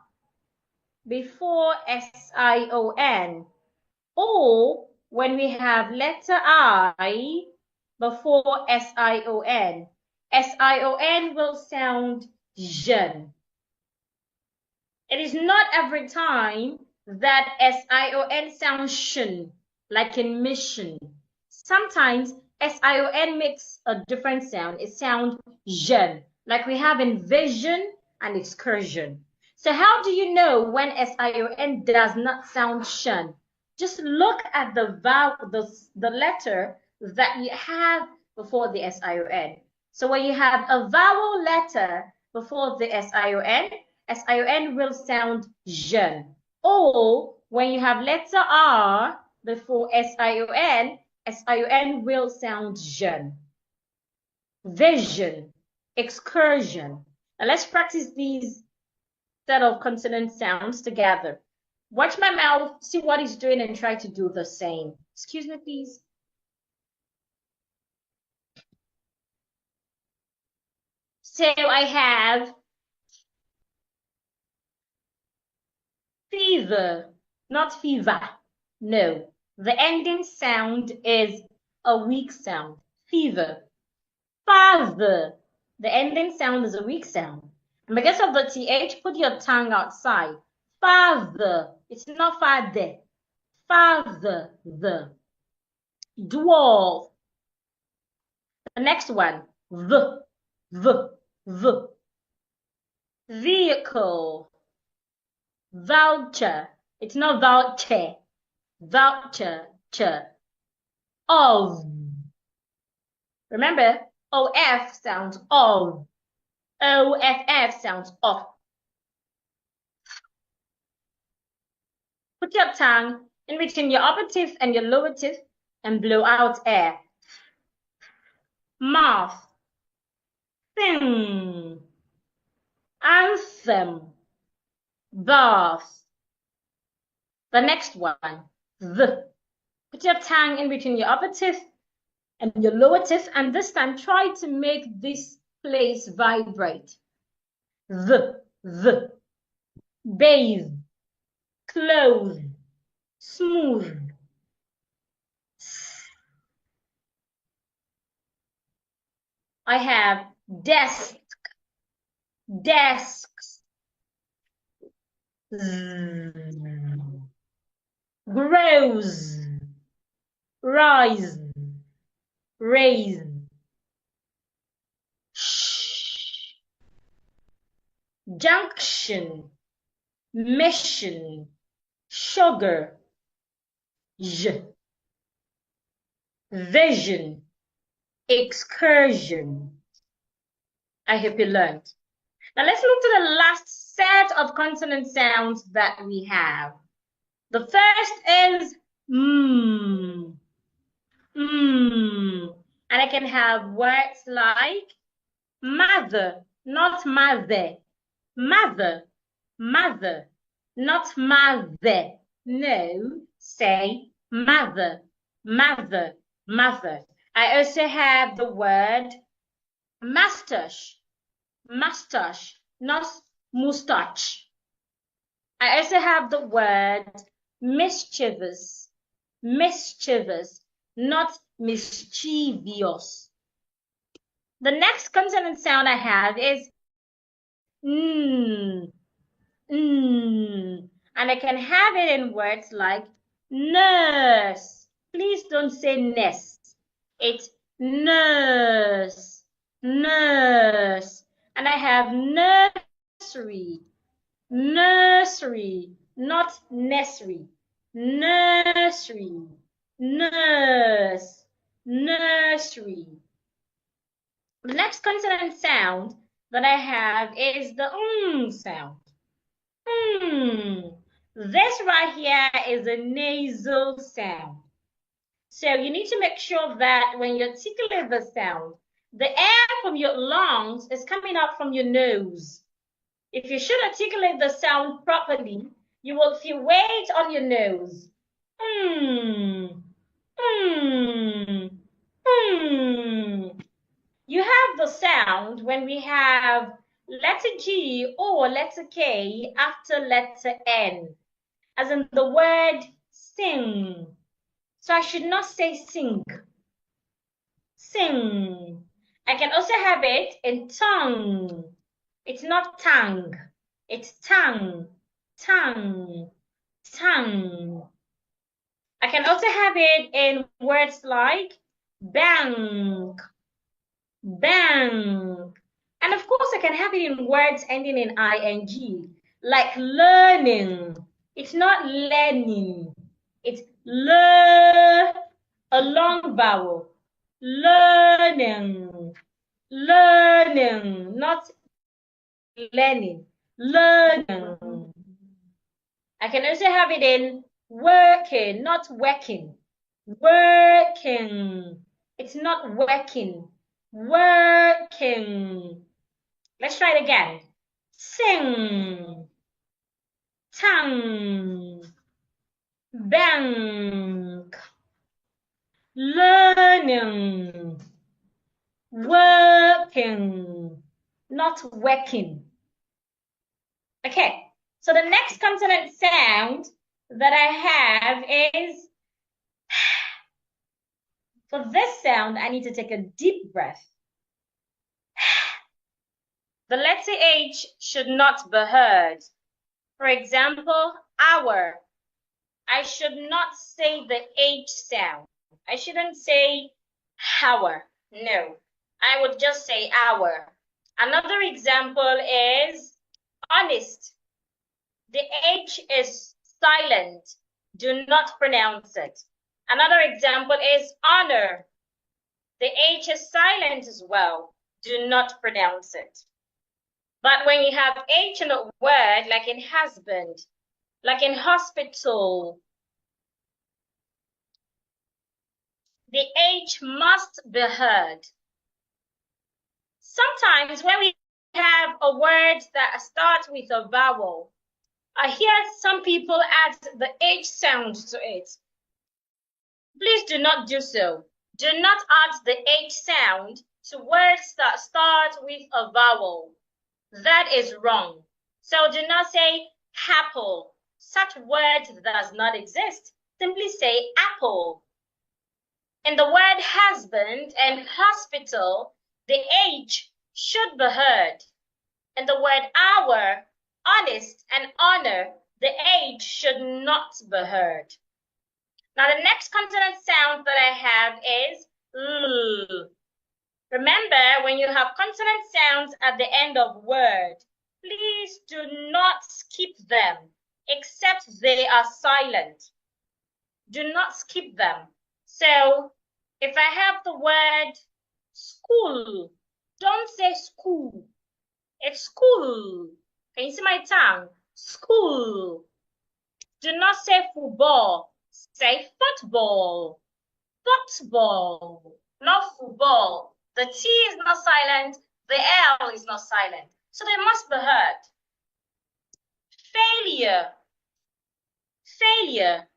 before S-I-O-N, or when we have letter I before S-I-O-N, S-I-O-N will sound jeune. It is not every time that S-I-O-N sounds shun, like in mission. Sometimes S-I-O-N makes a different sound. It sounds jeune, like we have in vision and excursion. So how do you know when S-I-O-N does not sound shun? Just look at the letter that you have before the S-I-O-N. So when you have a vowel letter before the S-I-O-N, S-I-O-N will sound jeune. Or when you have letter R before S-I-O-N, S-I-O-N will sound jeune. vision, excursion. Now let's practice these set of consonant sounds together. Watch my mouth, see what it's doing, and try to do the same. Excuse me, please. So I have fever, not fever. No, the ending sound is a weak sound. Fever. Father. The ending sound is a weak sound. And because of the TH, put your tongue outside. Father. It's not father. Father. The. Dwarf. The next one. The. Vehicle. Voucher. It's not voucher. Voucher. Of. Remember, OF sounds of. OFF sounds off. Put your tongue in between your upper teeth and your lower teeth and blow out air. Mouth. Thing. Anthem. Bath. The next one. The. Put your tongue in between your upper teeth and your lower teeth, and this time try to make this place vibrate. The. Bathe. Clothe. Smooth. I have desk. Desks. Grows. Rise. Raise. Junction. Mission. Sugar. Vision. Excursion. I hope you learned. Now let's move to the last set of consonant sounds that we have. The first is and I can have words like mother, not mother. Mother, not mother. No, say mother. I also have the word mustache, not moustache. I also have the word mischievous, not mischievous. The next consonant sound I have is and I can have it in words like nurse. Please don't say nest. It's nurse. And I have nursery, not nursery. Nursery, nurse, nursery. The next consonant sound that I have is the sound. This right here is a nasal sound. So you need to make sure that when you articulate the sound, the air from your lungs is coming out from your nose. If you should articulate the sound properly, you will feel weight on your nose. You have the sound when we have letter G or letter K after letter N, as in the word sing. So I should not say sing. Sing. I can also have it in tongue. It's not tongue. It's tongue. I can also have it in words like bank. And of course, I can have it in words ending in ing, like learning. It's not learning. It's a long vowel. Learning, not learning. Learning. I can also have it in working, not working. Working. It's not working. working. Let's try it again. Sing, tongue, bank, learning, working, not working. Okay, so the next consonant sound that I have is, for this sound, I need to take a deep breath. The letter H should not be heard. For example, hour. I should not say the H sound. I shouldn't say hour. No, I would just say hour. Another example is honest. The H is silent. Do not pronounce it. Another example is honor. The H is silent as well. Do not pronounce it. But when you have H in a word, like in husband, like in hospital, the H must be heard. Sometimes when we have a word that starts with a vowel, I hear some people add the H sound to it. Please do not do so. Do not add the H sound to words that start with a vowel. That is wrong. So do not say apple. Such word does not exist. Simply say apple. In the word husband and hospital, the H should be heard. In the word hour, honest, and honor, the H should not be heard. Now the next consonant sound that I have is L. Remember, when you have consonant sounds at the end of word, please do not skip them, except they are silent. Do not skip them. So, if I have the word school, don't say school. It's school. Can you see my tongue? School. Do not say football. Say football. Football, not football. The T is not silent. The L is not silent. So they must be heard. Failure. Failure.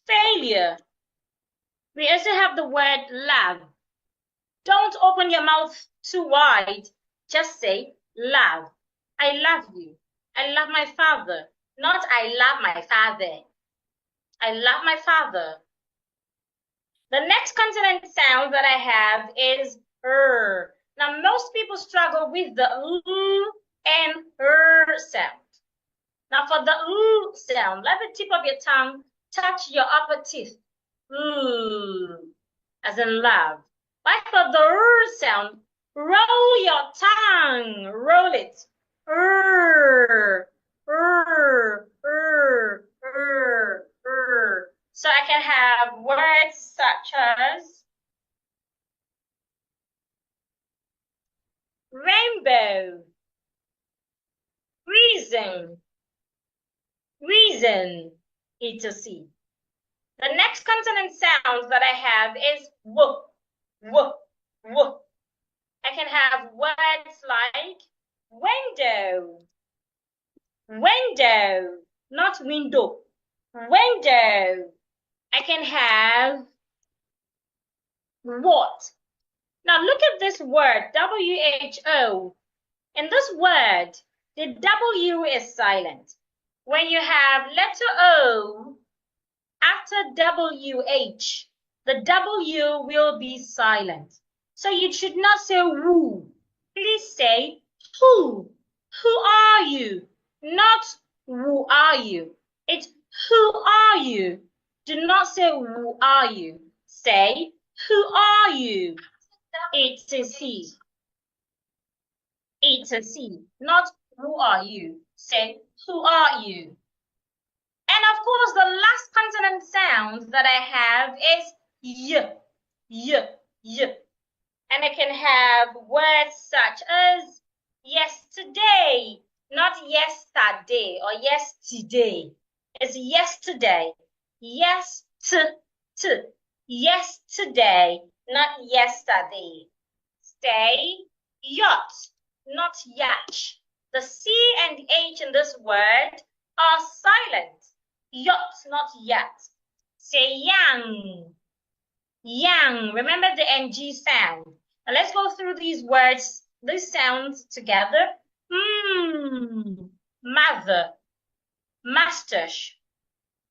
Failure. We also have the word love. Don't open your mouth too wide. Just say love. I love you. I love my father. Not I love my father. I love my father. The next consonant sound that I have is R. Now, most people struggle with the L and R sound. Now, for the L sound, let the tip of your tongue touch your upper teeth. L, as in love. But for the R sound, roll your tongue. Roll it. R, R, R, R, R. So I can have words such as rainbow, reason, reason, etc. The next consonant sound that I have is w, w, w. I can have words like window, window, not window, window. I can have what? Now look at this word, WHO. In this word, the W is silent. When you have letter O after WH, the W will be silent. So you should not say woo. Please say who. Who are you? Not who are you. It's who are you? Do not say who are you. Say who are you? It's a C. It's a C. Not who are you. Say who are you? And of course, the last consonant sound that I have is y, y, y. And I can have words such as yesterday, not yesterday or yesterday. It's yesterday. Yes, t, yesterday, not yesterday. say yacht, not yacht. The C and H in this word are silent. Yacht, not yacht. Say yang, yang. Remember the NG sound. Now let's go through these words, these sounds together. Mother, mustache,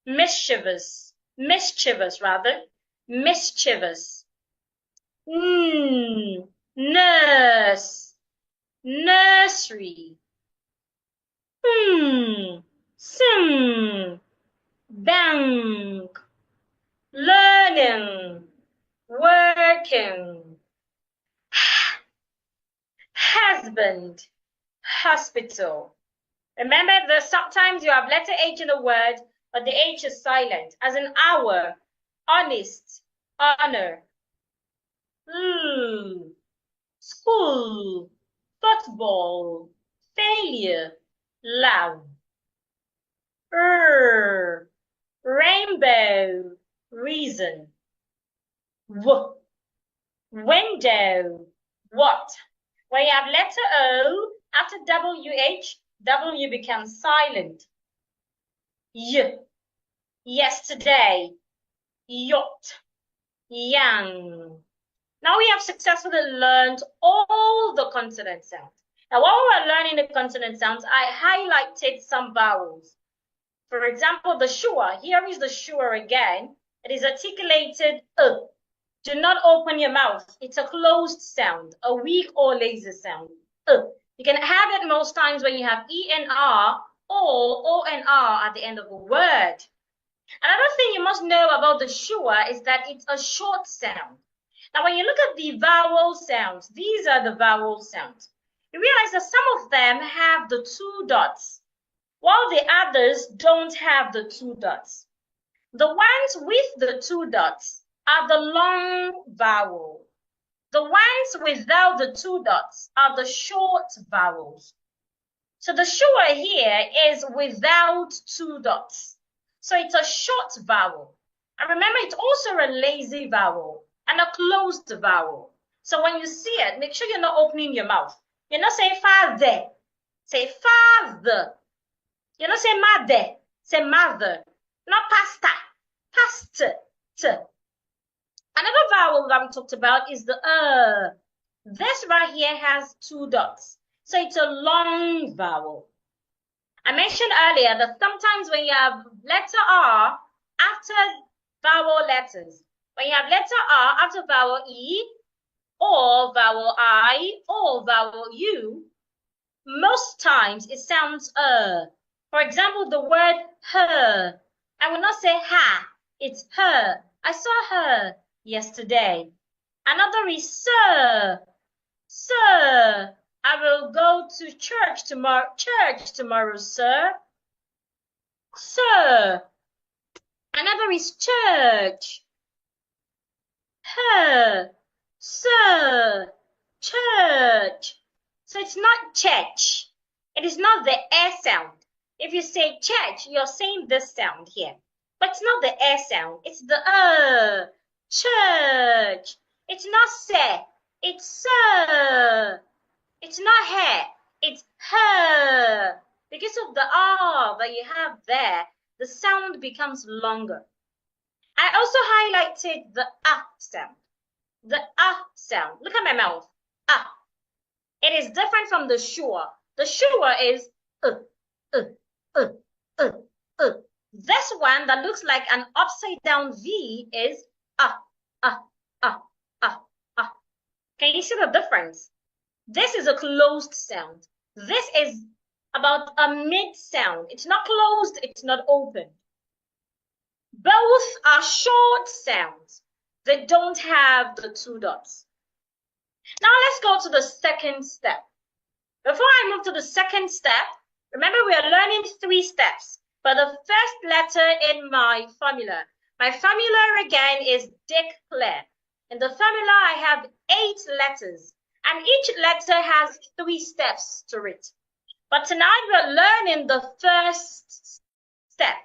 mischievous, mischievous rather, mischievous. Nurse, nursery. Sim, bank, learning, working. Husband, hospital. Remember that sometimes you have letter H in a word, but the H is silent, as in hour, honest, honor. School, football, failure, love. Rainbow, reason. Window, what? When you have letter O after WH, W becomes silent. Yesterday, yacht, young. Now we have successfully learned all the consonant sounds. Now while we were learning the consonant sounds, I highlighted some vowels. For example, the sure. Here is the sure again. It is articulated Do not open your mouth. It's a closed sound, a weak or lazy sound. You can have it most times when you have E and R or O and R at the end of a word. Another thing you must know about the sure is that it's a short sound. Now, when you look at the vowel sounds, these are the vowel sounds. You realize that some of them have the two dots, while the others don't have the two dots. The ones with the two dots are the long vowel. The ones without the two dots are the short vowels. So the sure here is without two dots. So it's a short vowel. And remember, it's also a lazy vowel and a closed vowel. So when you see it, make sure you're not opening your mouth. You're not saying father. Say father. You're not saying mother. Say mother. Not pasta. Pasta. Another vowel that we talked about is the This right here has two dots. So it's a long vowel. I mentioned earlier that sometimes when you have letter R after vowel letters, when you have letter R after vowel E, or vowel I, or vowel U, most times it sounds For example, the word her. I will not say ha, it's her. I saw her yesterday. Another is sir. Sir, I will go to church tomorrow, sir. Sir. Another is church. Her. Sir. Church. So it's not church. It is not the air sound. If you say church, you're saying this sound here. But it's not the air sound. It's the church. It's not say. It's sir. It's not her. It's her. Because of the R that you have there, the sound becomes longer. I also highlighted the sound. The sound. Look at my mouth. It is different from the sure. The sure is This one that looks like an upside down V is Can you see the difference? This is a closed sound. This is about a mid sound. It's not closed, it's not open. Both are short sounds. They don't have the two dots. Now let's go to the second step. Before I move to the second step, remember we are learning 3 steps. But the first letter in my formula again is declare. In the formula, I have 8 letters, and each letter has 3 steps to it. But tonight we're learning the first step,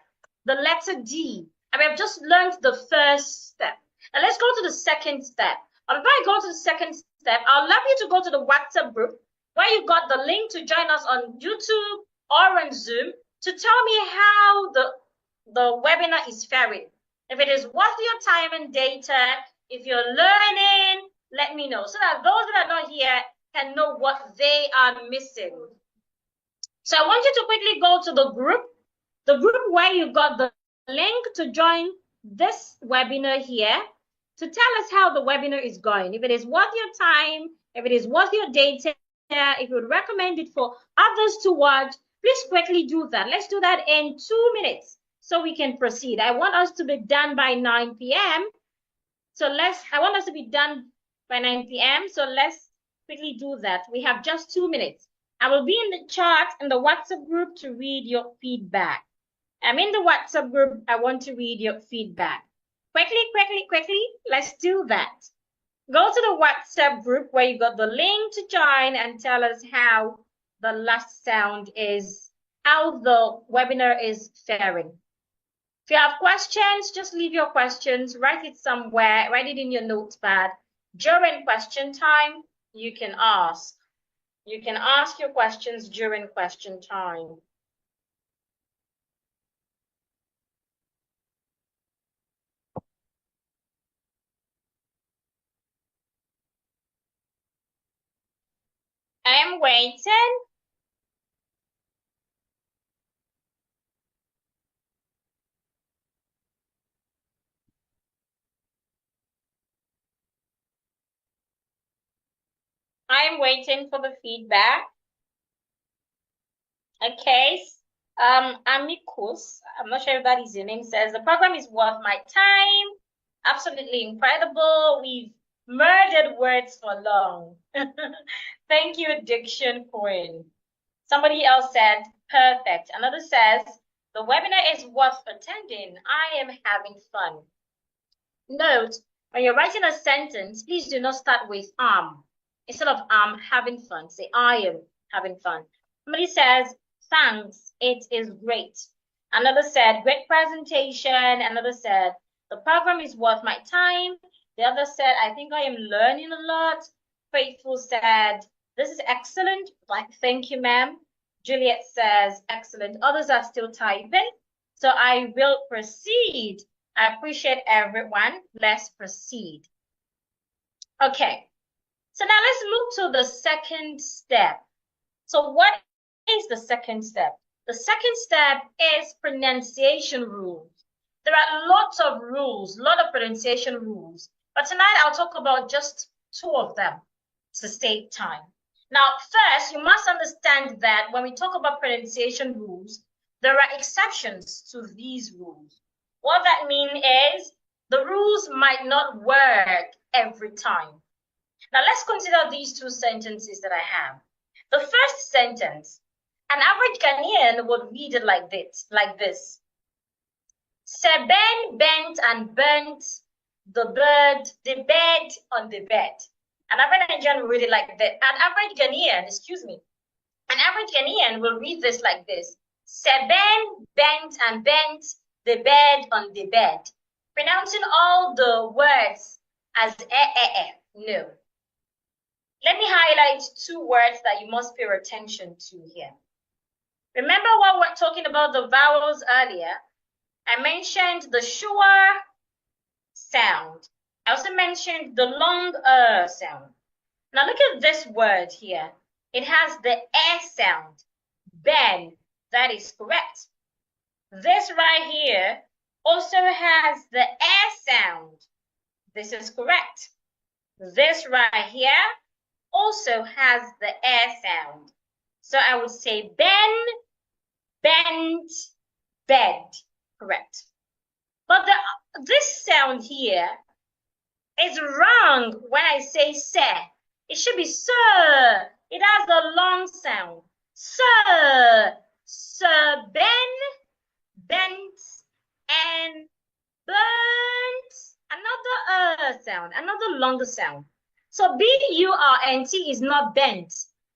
the letter D, and we have just learned the first step. Now let's go to the second step. Before I go to the second step, I'd love you to go to the WhatsApp group where you got the link to join us on YouTube or on Zoom to tell me how the webinar is faring. If it is worth your time and data, if you're learning, let me know so that those that are not here can know what they are missing. So I want you to quickly go to the group where you got the link to join this webinar here, to tell us how the webinar is going. If it is worth your time, if it is worth your data, if you would recommend it for others to watch, please quickly do that. Let's do that in 2 minutes so we can proceed. I want us to be done by 9 p.m. So I want us to be done by 9 p.m. So let's quickly do that. We have just 2 minutes. I will be in the chat and the WhatsApp group to read your feedback. I'm in the WhatsApp group. I want to read your feedback. Quickly, let's do that. Go to the WhatsApp group where you got the link to join and tell us how the last sound is, how the webinar is faring. If you have questions, just leave your questions, write it somewhere, write it in your notepad. During question time, you can ask. You can ask your questions during question time. I am waiting. I'm waiting for the feedback. Okay. Amicus, I'm not sure if that is your name, says the program is worth my time. Absolutely incredible. We've murdered words for long. Thank you, Diction Queen. Somebody else said, perfect. Another says, the webinar is worth attending. I am having fun. Note, when you're writing a sentence, please do not start with Instead of having fun, say I am having fun. Somebody says, thanks, it is great. Another said, great presentation. Another said, the program is worth my time. The other said, I think I am learning a lot. Faithful said, this is excellent. Like, thank you, ma'am. Juliet says, excellent. Others are still typing. So I will proceed. I appreciate everyone. Let's proceed. Okay. So now let's move to the second step. So what is the second step? The second step is pronunciation rules. There are lots of rules, a lot of pronunciation rules. But tonight I'll talk about just 2 of them to save time. Now, first, you must understand that when we talk about pronunciation rules, there are exceptions to these rules. What that means is the rules might not work every time. Now, let's consider these 2 sentences that I have. The first sentence, an average Ghanaian would read it like this. Seben bent and burnt the bed on the bed. An average Nigerian will read it like that. An average Ghanaian will read this like this. Seben bent and bent the bed on the bed. Pronouncing all the words as no. Let me highlight 2 words that you must pay attention to here. Remember what we're talking about the vowels earlier? I mentioned the sure sound. I also mentioned the long sound. Now look at this word here. It has the sound. Ben, that is correct. This right here also has the sound. This is correct. This right here also has the sound. So I would say ben, bent, bed. Correct. But this sound here is wrong when I say se. It should be sir. It has a long sound. Sir. Sir, ben, bent, and burnt. Another sound, another longer sound. So B-U-R-N-T is not bent.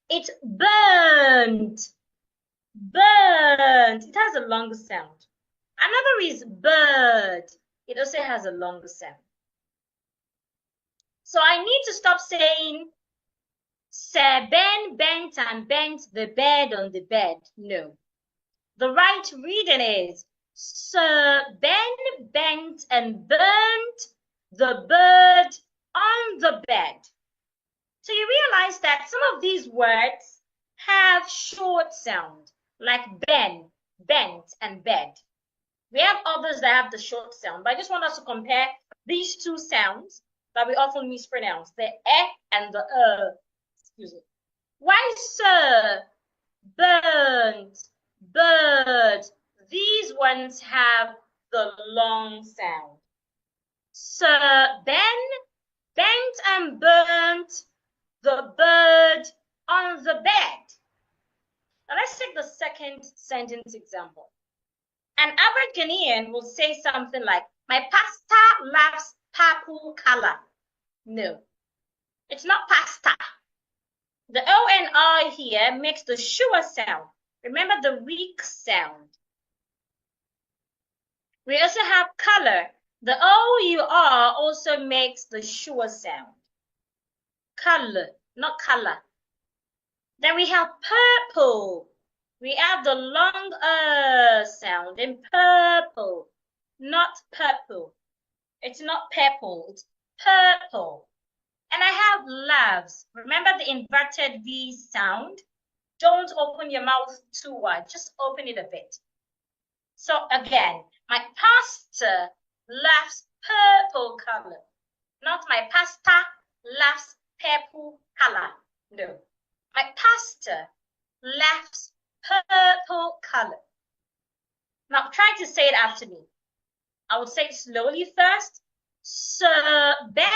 It's burnt. Burnt. It has a longer sound. Another is bird. It also has a longer sound. So I need to stop saying Sir Ben bent and bent the bed on the bed. No. The right reading is Sir Ben bent and burnt the bird on the bed. So you realize that some of these words have short sound, like ben, bent, and bed. We have others that have the short sound, but I just want us to compare these two sounds that we often mispronounce, the and the excuse me. Why sir, burnt, bird? These ones have the long sound. Sir Ben bent and burnt the bird on the bed. Now let's take the second sentence example. An average Ghanaian will say something like, my pastor loves purple color. No, it's not pasta. The O and I here makes the sure sound. Remember the weak sound. We also have color. The O-U-R also makes the sure sound. Color, not color. Then we have purple. We have the long sound in purple, not purple. It's not purple, it's purple. And I have loves. Remember the inverted V sound? Don't open your mouth too wide, just open it a bit. So again, my pastor loves purple color, not my pastor loves purple color. No, my pastor loves purple color. Now try to say it after me. I will say it slowly first. Sir Ben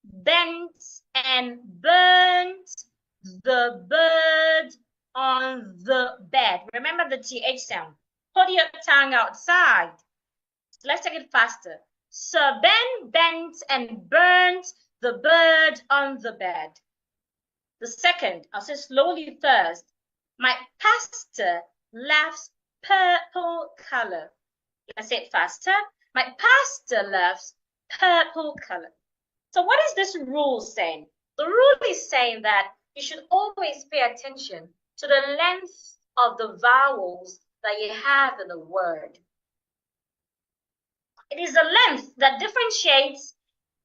bent and burnt the bird on the bed. Remember the TH sound. Put your tongue outside. So let's take it faster. Sir Ben bent and burnt the bird on the bed. The second, I'll say slowly first. My pastor loves purple color. I say it faster. My pastor loves purple color. So what is this rule saying? The rule is saying that you should always pay attention to the length of the vowels that you have in the word. It is the length that differentiates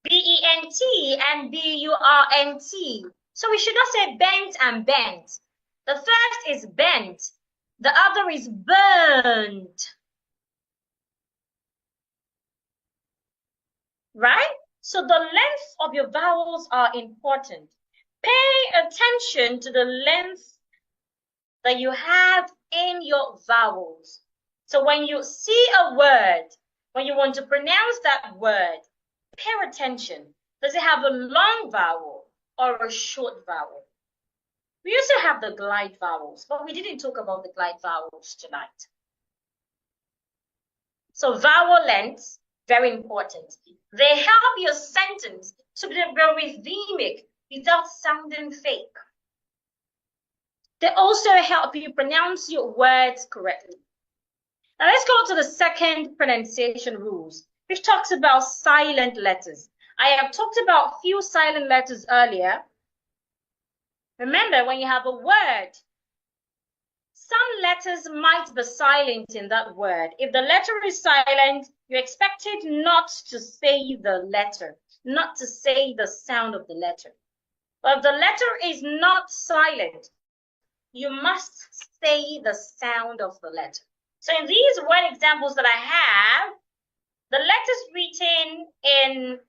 B-E-N-T and B-U-R-N-T. So we should not say bent and bent. The first is bent. The other is burnt. Right? So the length of your vowels are important. Pay attention to the length that you have in your vowels. So when you see a word, when you want to pronounce that word, pay attention. Does it have a long vowel or a short vowel? We also have the glide vowels, but we didn't talk about the glide vowels tonight. So vowel lengths, very important. They help your sentence to be very rhythmic without sounding fake. They also help you pronounce your words correctly. Now let's go to the second pronunciation rules, which talks about silent letters. I have talked about few silent letters earlier. Remember, when you have a word, some letters might be silent in that word. If the letter is silent, you're expected not to say the letter, not to say the sound of the letter. But if the letter is not silent, you must say the sound of the letter. So in these word examples that I have, the letters written in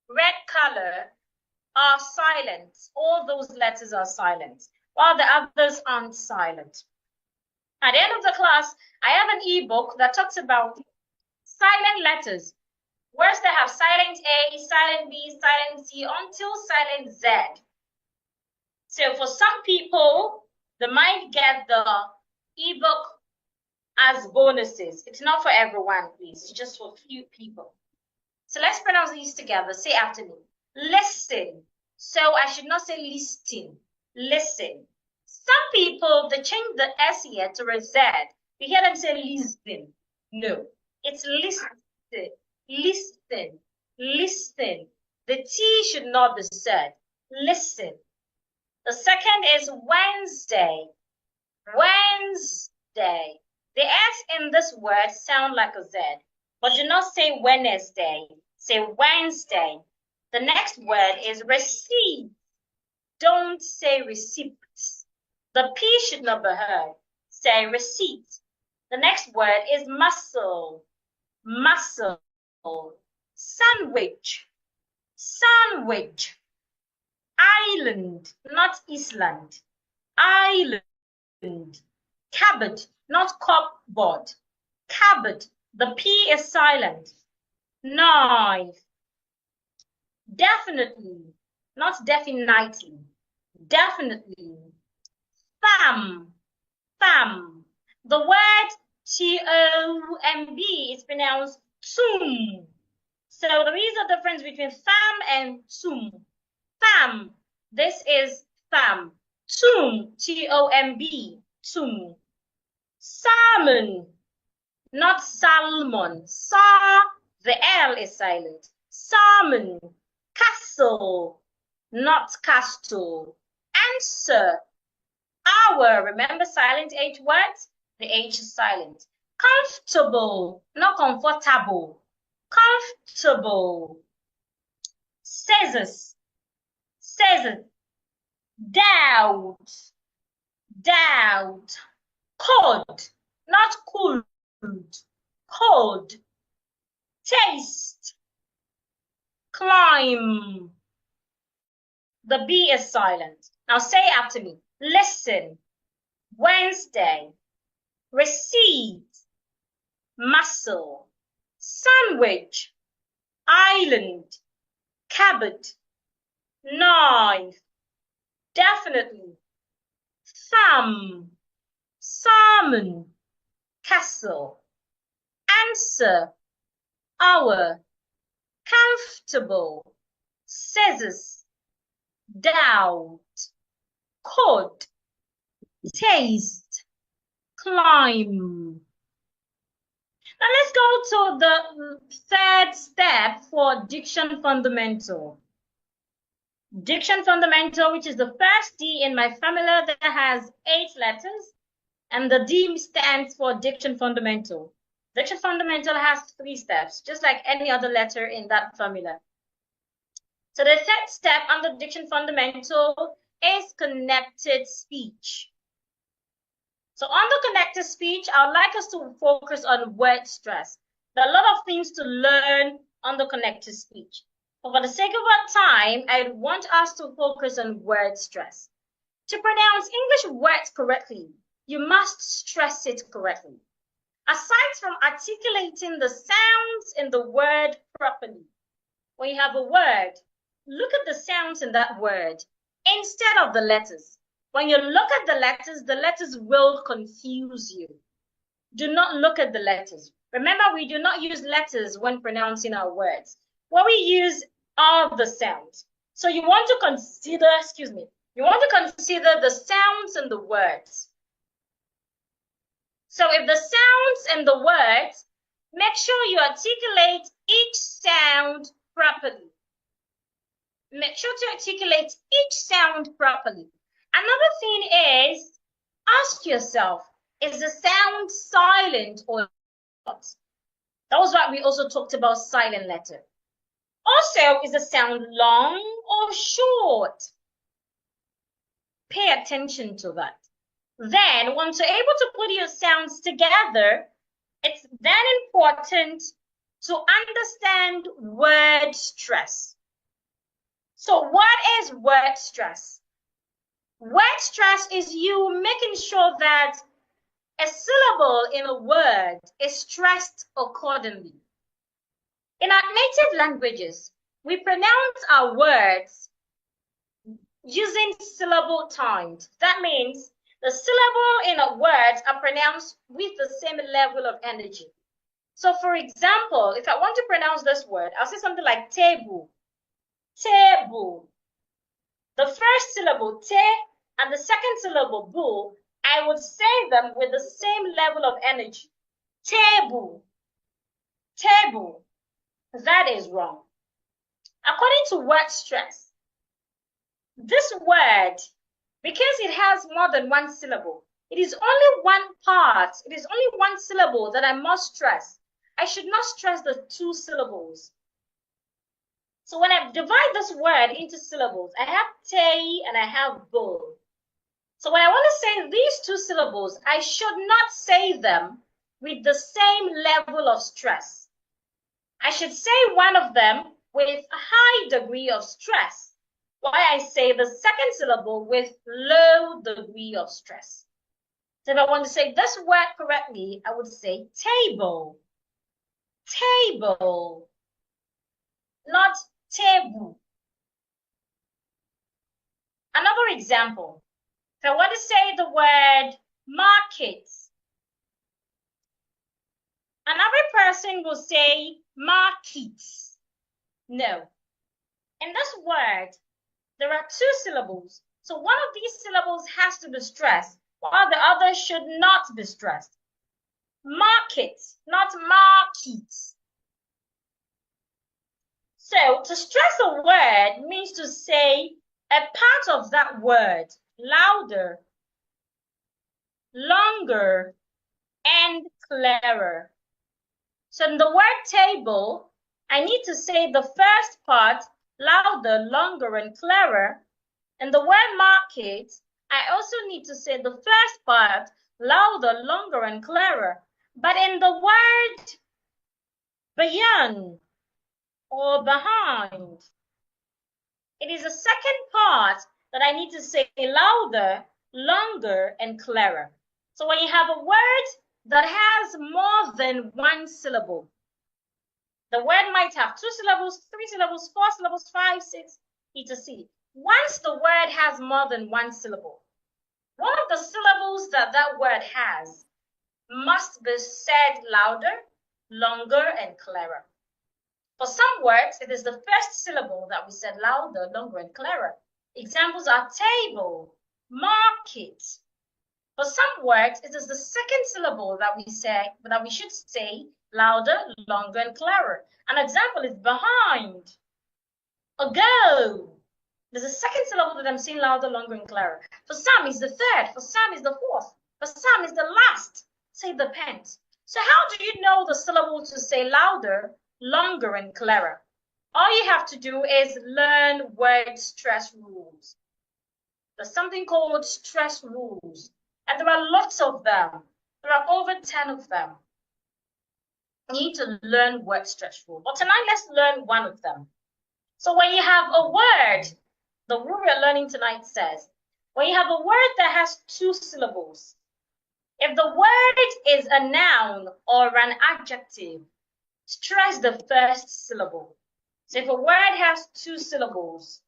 red color are silent. All those letters are silent, while the others aren't silent. At the end of the class, I have an ebook that talks about silent letters. Words that have silent A, silent B, silent C, until silent Z. So for some people, they might get the ebook as bonuses. It's not for everyone, please. It's just for a few people. So let's pronounce these together. Say after me. Listen. So I should not say listing. Listen. Some people, they change the S here to a Z. You hear them say listen. No, it's listen. Listen. Listen. The T should not be said. Listen. The second is Wednesday. Wednesday. The S in this word sound like a Z, but do not say Wednesday. Say Wednesday. The next word is receipt. Don't say receipts. The P should not be heard. Say receipt. The next word is muscle. Muscle. Sandwich. Sandwich. Island, not Island. Island. Cupboard, not cupboard. Cupboard. The P is silent. Knife. Definitely, not definitely. Definitely. Thumb. Thumb. The word T-O-M-B is pronounced thumb. So there is a difference between thumb and thumb. Thumb. This is thumb. Thumb. T-O-M-B. Thumb. Salmon. Not salmon. Sa. The L is silent. Salmon. Castle. Not castle. Answer. Hour. Remember silent H words? The H is silent. Comfortable. Not comfortable. Comfortable. Scissors. Scissors. Doubt. Doubt. Cold. Not cold. Cold. Taste. Climb. The B is silent. Now say after me. Listen. Wednesday. Receipt. Muscle. Sandwich. Island. Cupboard. Knife. Definitely. Thumb. Salmon. Castle. Answer. Hour. Comfortable. Scissors. Doubt. Cold. Taste. Climb. Now let's go to the third step for diction fundamental. Diction fundamental, which is the first D in my formula that has 8 letters, and the D stands for diction fundamental. Diction fundamental has 3 steps, just like any other letter in that formula. So the third step under diction fundamental is connected speech. So on the connected speech, I would like us to focus on word stress. There are a lot of things to learn on the connected speech. But for the sake of our time, I want us to focus on word stress. To pronounce English words correctly, you must stress it correctly. Aside from articulating the sounds in the word properly, when you have a word, look at the sounds in that word instead of the letters. When you look at the letters will confuse you. Do not look at the letters. Remember, we do not use letters when pronouncing our words. What we use are the sounds. So you want to consider, you want to consider the sounds in the words. So if the sounds in the words, make sure you articulate each sound properly. Make sure to articulate each sound properly. Another thing is, ask yourself, is the sound silent or not? That was what we also talked about silent letter. Also, is the sound long or short? Pay attention to that. Then, once you're able to put your sounds together, it's then important to understand word stress. So what is word stress? Word stress is you making sure that a syllable in a word is stressed accordingly. In our native languages, we pronounce our words using syllable timed. That means the syllable in a word are pronounced with the same level of energy. So for example, if I want to pronounce this word, I'll say something like table. Table. The first syllable, te, and the second syllable, bu, I would say them with the same level of energy. Table. Table. That is wrong. According to word stress, this word because it has more than one syllable. It is only one part. It is only one syllable that I must stress. I should not stress the two syllables. So when I divide this word into syllables, I have tay and I have bull. So when I want to say these two syllables, I should not say them with the same level of stress. I should say one of them with a high degree of stress, while I say the second syllable with low degree of stress. So if I want to say this word correctly, I would say table. Table, not table. Another example. If I want to say the word market, another person will say markets. No. In this word, there are two syllables. So one of these syllables has to be stressed, while the other should not be stressed. Market, not market. So to stress a word means to say a part of that word louder, longer, and clearer. So in the word table, I need to say the first part louder, longer, and clearer. In the word market, I also need to say the first part louder, longer, and clearer. But in the word beyond or behind, it is the second part that I need to say louder, longer, and clearer. So when you have a word that has more than one syllable, the word might have 2 syllables, 3 syllables, 4 syllables, 5, 6, etc. Once the word has more than one syllable, one of the syllables that that word has must be said louder, longer, and clearer. For some words, it is the first syllable that we said louder, longer, and clearer. Examples are table, market. For some words, it is the second syllable that we should say louder, longer, and clearer. An example is behind, ago. There's a second syllable that I'm saying louder, longer, and clearer. For some, it's the third. For some, it's the fourth. For some, it's the last. Say the depends. So how do you know the syllable to say louder, longer, and clearer? All you have to do is learn word stress rules. There's something called stress rules, and there are lots of them. There are over 10 of them. You need to learn word stress rules. But tonight, let's learn one of them. So when you have a word, the rule we're learning tonight says, when you have a word that has 2 syllables, if the word is a noun or an adjective, stress the first syllable. So if a word has 2 syllables,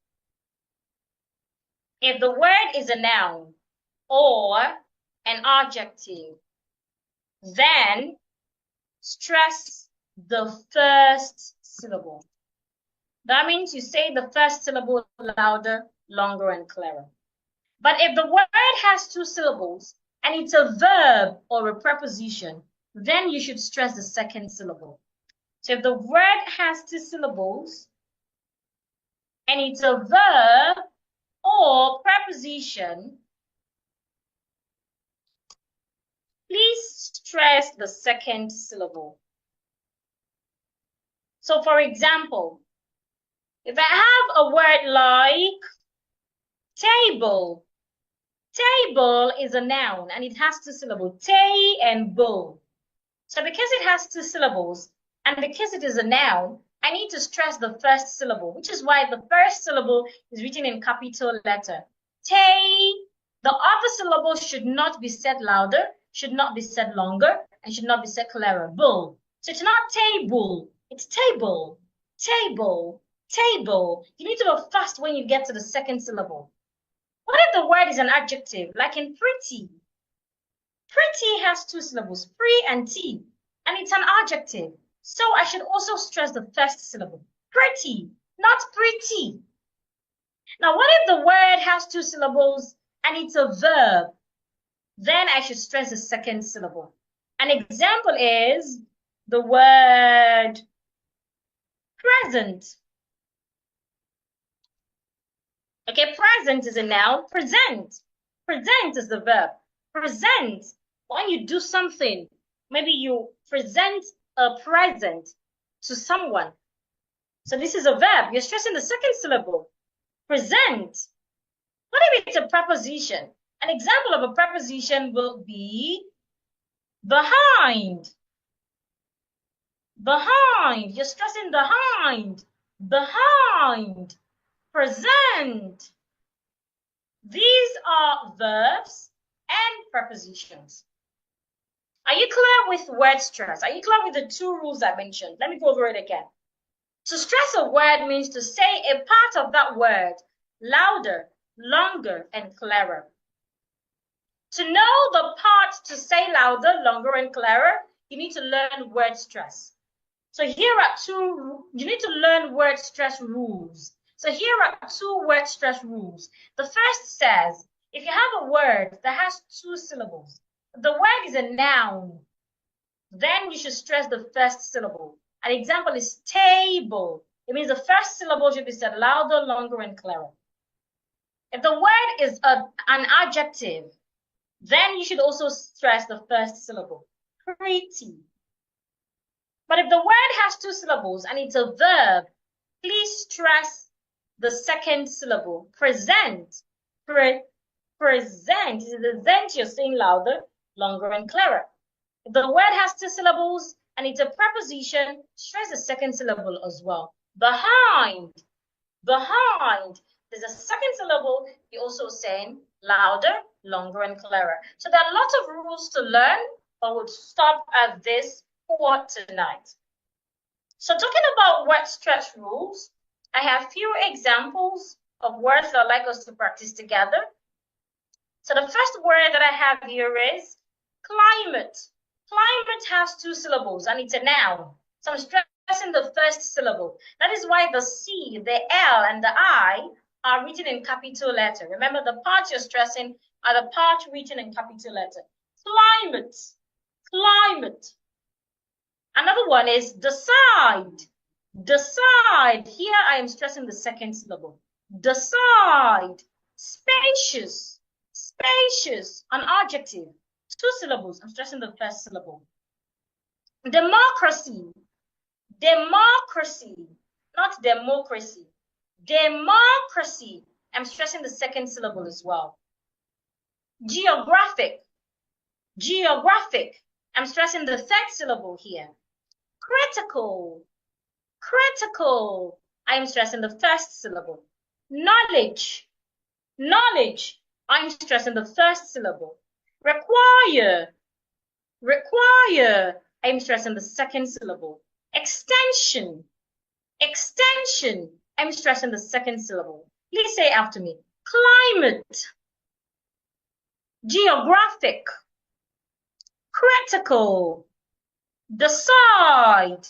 if the word is a noun or an adjective, then stress the first syllable. That means you say the first syllable louder, longer, and clearer. But if the word has 2 syllables and it's a verb or a preposition, then you should stress the second syllable. So if the word has 2 syllables and it's a verb or preposition, please stress the second syllable. So for example, if I have a word like table, table is a noun and it has 2 syllables, tay and bull. So because it has 2 syllables and because it is a noun, I need to stress the first syllable, which is why the first syllable is written in capital letter. Tay. The other syllable should not be said louder, should not be said longer, and should not be said clearer. Bull. So it's not table, it's table, table, table. You need to go fast when you get to the second syllable. What if the word is an adjective, like in pretty? Pretty has 2 syllables, pre and t, and it's an adjective. So I should also stress the first syllable. Pretty, not pretty. Now, what if the word has 2 syllables and it's a verb? Then I should stress the second syllable. An example is the word present. Okay, present is a noun. Present. Present is the verb. Present. When you do something, maybe you present a present to someone. So this is a verb. You're stressing the second syllable. Present. What if it's a preposition? An example of a preposition will be behind. Behind. You're stressing behind. Behind. Present. These are verbs and prepositions. Are you clear with word stress? Are you clear with the two rules I mentioned? Let me go over it again. To stress a word means to say a part of that word louder, longer, and clearer. To know the part to say louder, longer, and clearer, you need to learn word stress. So here are two, you need to learn word stress rules. So here are two word stress rules. The first says, if you have a word that has two syllables, the word is a noun, then you should stress the first syllable. An example is table. It means the first syllable should be said louder, longer, and clearer. If the word is an adjective, then you should also stress the first syllable. Pretty. But if the word has two syllables and it's a verb, please stress the second syllable. Present. Present. Is the present you're saying louder, longer, and clearer. If the word has two syllables and it's a preposition, stress the second syllable as well. Behind. Behind. There's a second syllable, you're also saying louder, longer, and clearer. So there are lots of rules to learn, but we'll stop at this for tonight. So talking about word stress rules, I have few examples of words that I'd like us to practice together. So the first word that I have here is climate. Climate has two syllables and it's a noun. So I'm stressing the first syllable. That is why the C, the L, and the I are written in capital letter. Remember, the parts you're stressing are the parts written in capital letter. Climate. Climate. Another one is decide. Decide. Here I am stressing the second syllable. Decide. Spacious. Spacious. An adjective. Two syllables. I'm stressing the first syllable. Democracy. Democracy. Not democracy. Democracy. I'm stressing the second syllable as well. Geographic. Geographic. I'm stressing the third syllable here. Critical. Critical. I'm stressing the first syllable. Knowledge. Knowledge. I'm stressing the first syllable. Require. Require. I'm stressing the second syllable. Extension. Extension. I'm stressing the second syllable. Please say after me. Climate. Geographic. Critical. Decide.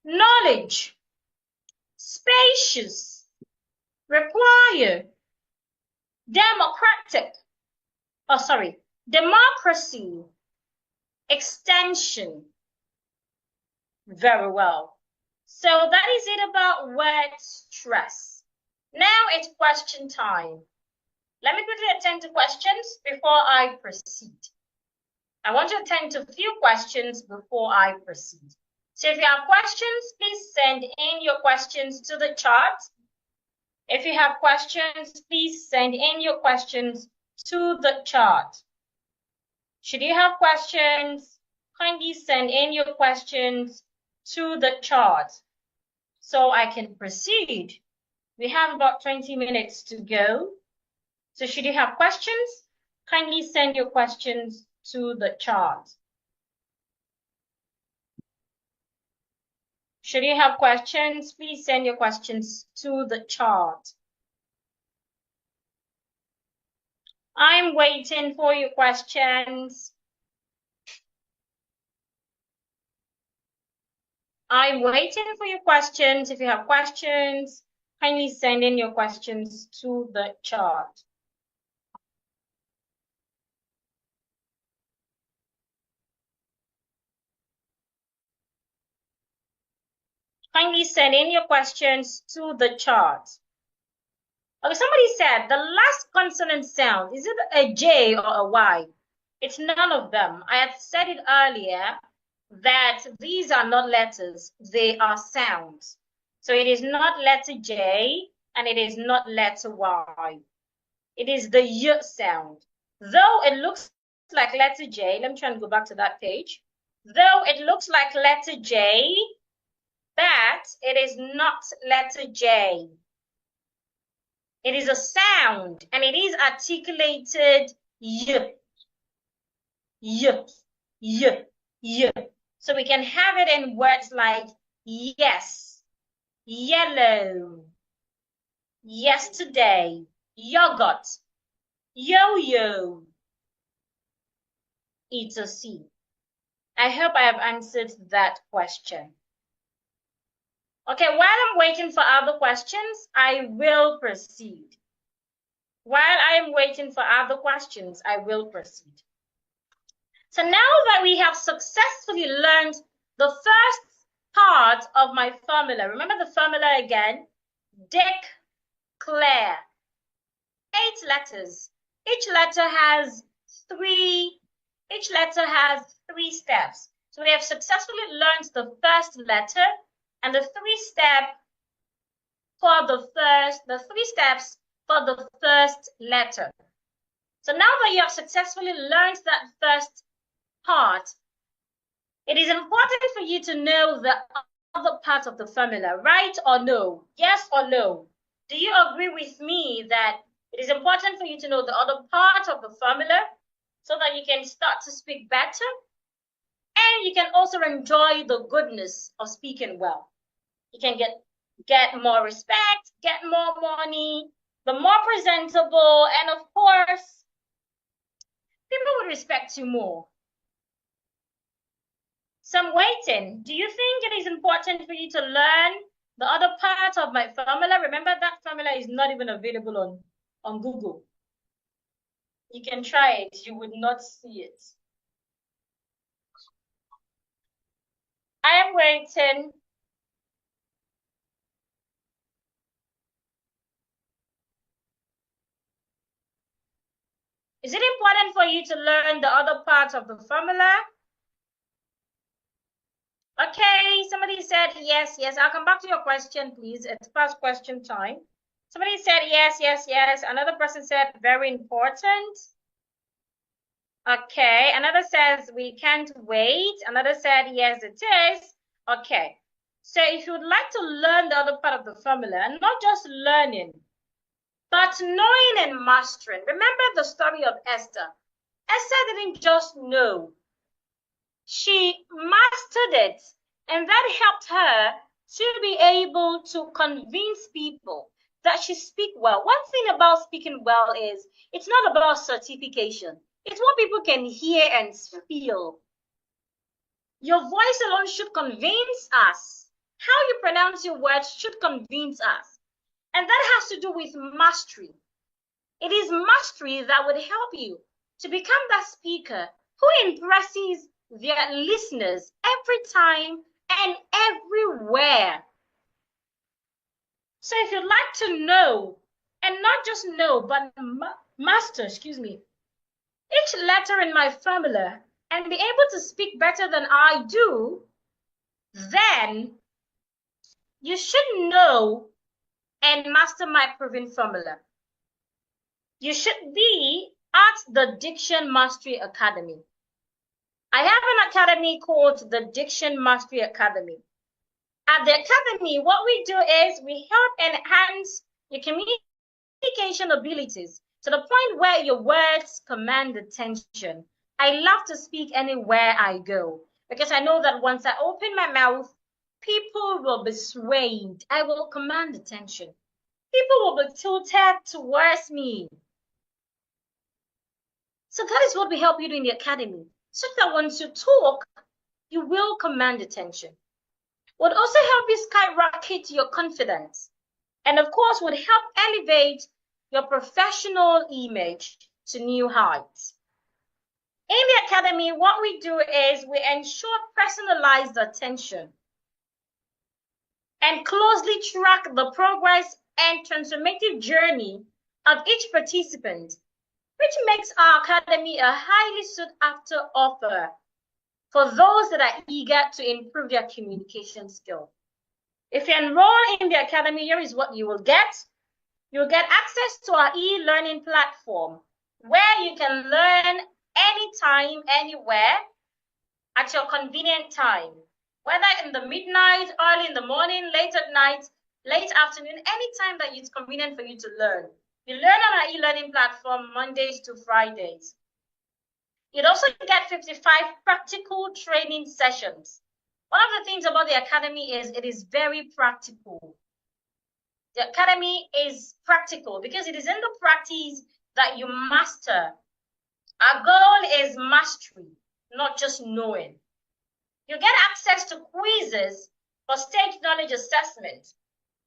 Knowledge. Spacious. Require. Democratic. Oh, sorry. Democracy. Extension. Very well. So that is it about word stress. Now it's question time. Let me quickly attend to questions before I proceed. I want to attend to a few questions before I proceed. So if you have questions, please send in your questions to the chat. If you have questions, please send in your questions to the chat. Should you have questions, kindly send in your questions to the chat so I can proceed. We have about 20 minutes to go. So should you have questions, kindly send your questions to the chat. Should you have questions, please send your questions to the chat. I'm waiting for your questions. I'm waiting for your questions. If you have questions, kindly send in your questions to the chat. Kindly send in your questions to the chat. Okay, somebody said the last consonant sound, is it a J or a Y? It's none of them. I had said it earlier that these are not letters, they are sounds. So it is not letter J and it is not letter Y. It is the Y sound. Though it looks like letter J, let me try and go back to that page. Though it looks like letter J, but it is not letter J. It is a sound and it is articulated Y, Y, Y, Y. So we can have it in words like yes, yellow, yesterday, yogurt, yo-yo. It's a C. I hope I have answered that question. Okay, while I'm waiting for other questions, I will proceed. While I am waiting for other questions, I will proceed. So now that we have successfully learned the first part of my formula, remember the formula again? Declare. 8 letters. Each letter has three steps. So we have successfully learned the first letter and the 3 steps for the first letter. So now that you have successfully learned that first part, it is important for you to know the other part of the formula, right or no? Yes or no? Do you agree with me that it is important for you to know the other part of the formula so that you can start to speak better? And you can also enjoy the goodness of speaking well. You can get more respect, get more money, the more presentable, and of course, people will respect you more. So I'm waiting. Do you think it is important for you to learn the other part of my formula? Remember that formula is not even available on Google. You can try it. You would not see it. I am waiting. Is it important for you to learn the other part of the formula? Okay, somebody said yes, yes. I'll come back to your question, please. It's past question time. Somebody said yes, yes, yes. Another person said very important. Okay, another says we can't wait. Another said yes, it is. Okay, so if you would like to learn the other part of the formula, and not just learning, but knowing and mastering. Remember the story of Esther. Esther didn't just know. She mastered it, and that helped her to be able to convince people that she speak well. One thing about speaking well is it's not about certification. It's what people can hear and feel. Your voice alone should convince us. How you pronounce your words should convince us. And that has to do with mastery. It is mastery that would help you to become that speaker who impresses their listeners every time and everywhere. So if you'd like to know, and not just know, but master, each letter in my formula and be able to speak better than I do, then you should know and master my proven formula. You should be at the Diction Mastery Academy. I have an academy called the Diction Mastery Academy. At the academy, what we do is we help enhance your communication abilities to the point where your words command attention. I love to speak anywhere I go because I know that once I open my mouth, people will be swayed. I will command attention. People will be tilted towards me. So that is what we help you do in the academy, so that once you talk, you will command attention. Would also help you skyrocket your confidence, and of course would help elevate your professional image to new heights. In the academy, what we do is we ensure personalized attention and closely track the progress and transformative journey of each participant, which makes our academy a highly sought after offer for those that are eager to improve their communication skill. If you enroll in the academy, here is what you will get. You'll get access to our e-learning platform where you can learn anytime, anywhere, at your convenient time, whether in the midnight, early in the morning, late at night, late afternoon, any time that it's convenient for you to learn. You learn on our e-learning platform Mondays to Fridays. You'd also get 55 practical training sessions. One of the things about the academy is it is very practical. The academy is practical because it is in the practice that you master. Our goal is mastery, not just knowing. You get access to quizzes for stage knowledge assessment.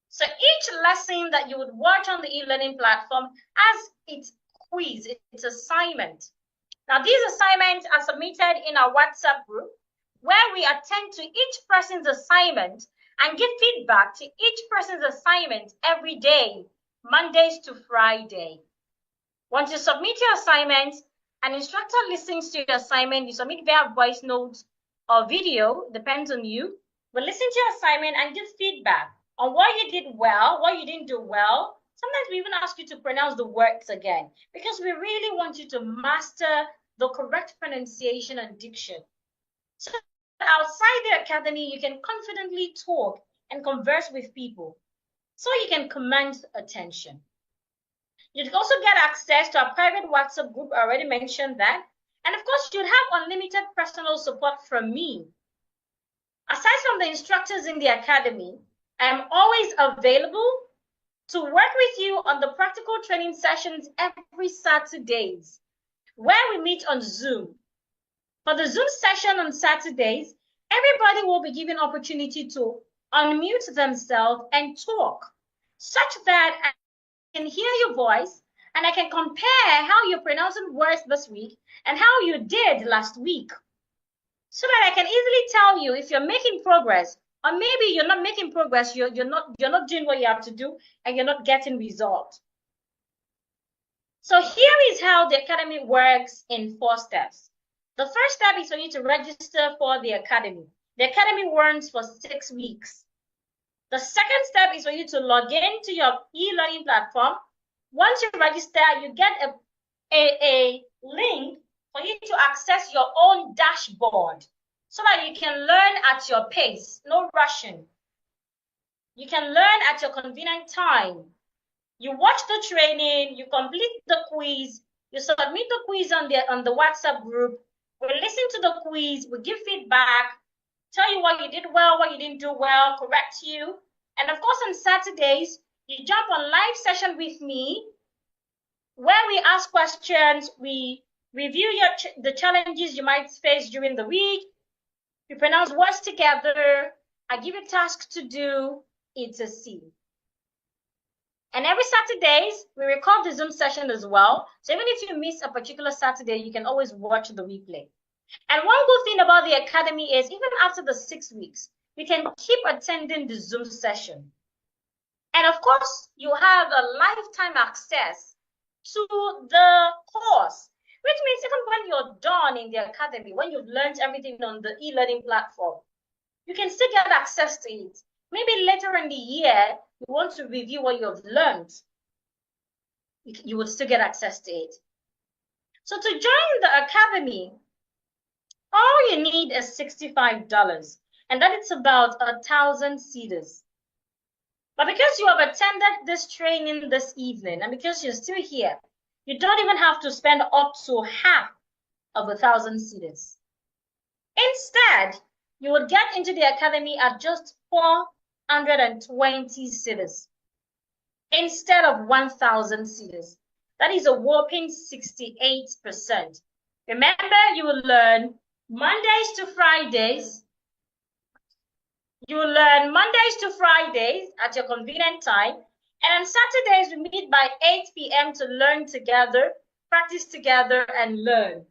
So each lesson that you would watch on the e-learning platform has its quiz, its assignment. Now, these assignments are submitted in our WhatsApp group where we attend to each person's assignment and give feedback to each person's assignment every day, Mondays to Friday. Once you submit your assignment, an instructor listens to your assignment. You submit via voice notes or video, depends on you. We'll listen to your assignment and give feedback on what you did well, what you didn't do well. Sometimes we even ask you to pronounce the words again because we really want you to master the correct pronunciation and diction. So outside the academy, you can confidently talk and converse with people so you can command attention. You'd also get access to our private WhatsApp group. I already mentioned that. And of course, you'd have unlimited personal support from me. Aside from the instructors in the academy, I am always available to work with you on the practical training sessions every Saturdays, where we meet on Zoom. For the Zoom session on Saturdays, everybody will be given opportunity to unmute themselves and talk, such that I can hear your voice and I can compare how you're pronouncing words this week and how you did last week, so that I can easily tell you if you're making progress, or maybe you're not making progress, you're not doing what you have to do, and you're not getting results. So here is how the academy works in 4 steps. The first step is for you to register for the academy. The academy runs for 6 weeks. The second step is for you to log in to your e-learning platform. Once you register, you get a link for you to access your own dashboard so that you can learn at your pace, no rushing. You can learn at your convenient time. You watch the training, you complete the quiz, you submit the quiz on the WhatsApp group. We listen to the quiz, we give feedback, tell you what you did well, what you didn't do well, correct you. And of course, on Saturdays, you jump on live session with me where we ask questions, we review the challenges you might face during the week, we pronounce words together, I give you tasks to do, etc. And every Saturdays, we record the Zoom session as well. So even if you miss a particular Saturday, you can always watch the replay. And one good thing about the academy is even after the 6 weeks, you can keep attending the Zoom session. And of course, you have a lifetime access to the course, which means even when you're done in the academy, when you've learned everything on the e-learning platform, you can still get access to it. Maybe later in the year, you want to review what you've learned, you would still get access to it. So to join the academy, all you need is $65, and that is about 1,000 cedis. But because you have attended this training this evening, and because you're still here, you don't even have to spend up to half of 1,000 cedis. Instead, you would get into the academy at just 420 cedis instead of 1,000 cedis. That is a whopping 68%. Remember, you will learn Mondays to Fridays. You will learn Mondays to Fridays at your convenient time. And on Saturdays, we meet by 8 p.m. to learn together, practice together, and learn.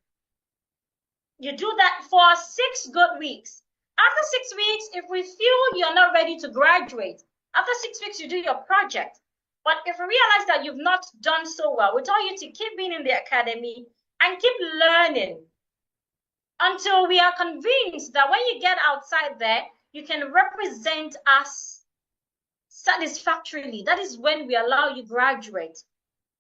You do that for 6 good weeks. After 6 weeks, if we feel you're not ready to graduate, after 6 weeks, you do your project. But if you realize that you've not done so well, we tell you to keep being in the academy and keep learning until we are convinced that when you get outside there, you can represent us satisfactorily. That is when we allow you graduate.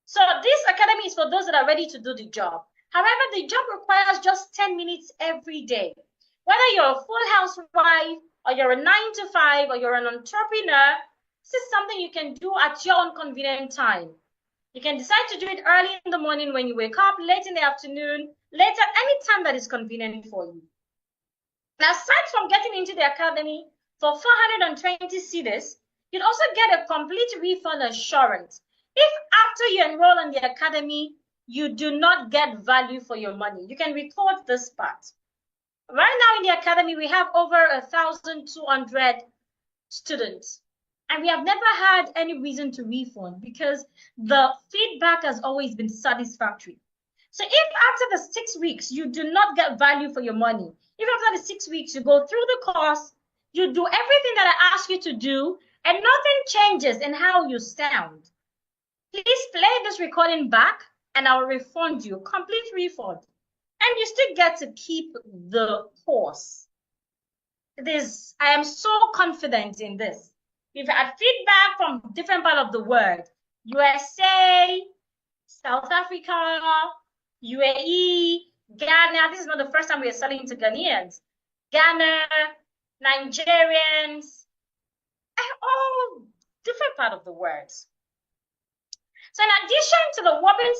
So this academy is for those that are ready to do the job. However, the job requires just 10 minutes every day. Whether you're a full housewife, or you're a 9 to 5, or you're an entrepreneur, this is something you can do at your own convenient time. You can decide to do it early in the morning when you wake up, late in the afternoon, later, any time that is convenient for you. Now, aside from getting into the academy for 420 cedis, you'd also get a complete refund assurance. If after you enroll in the academy, you do not get value for your money, you can record this part. Right now in the academy, we have over 1,200 students, and we have never had any reason to refund because the feedback has always been satisfactory. So if after the 6 weeks, you do not get value for your money, if after the 6 weeks, you go through the course, you do everything that I ask you to do, and nothing changes in how you sound, please play this recording back and I'll refund you, complete refund. And you still get to keep the course. I am so confident in this. We've had feedback from different parts of the world. USA, South Africa, UAE, Ghana. This is not the first time we are selling to Ghanaians. Ghana, Nigerians, all different parts of the world. So in addition to the whopping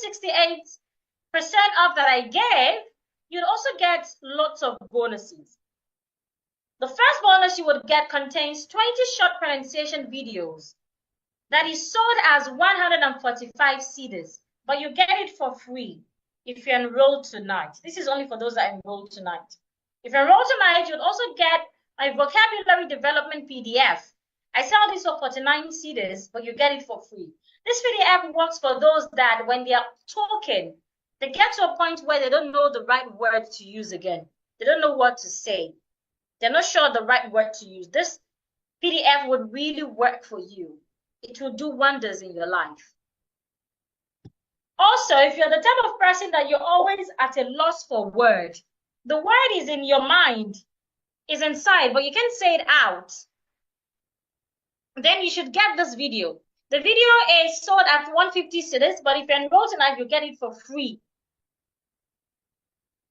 68% off that I gave, you'd also get lots of bonuses. The first bonus you would get contains 20 short pronunciation videos that is sold as 145 cedis, but you get it for free if you enroll tonight. This is only for those that enroll tonight. If you enroll tonight, you'll also get my vocabulary development PDF. I sell this for 49 cedis, but you get it for free. This PDF works for those that when they are talking, they get to a point where they don't know the right word to use again. They don't know what to say. They're not sure the right word to use. This PDF would really work for you. It will do wonders in your life. Also, if you're the type of person that you're always at a loss for word, the word is in your mind, is inside, but you can't say it out, then you should get this video. The video is sold at 150 cedis, but if you enroll tonight, you get it for free.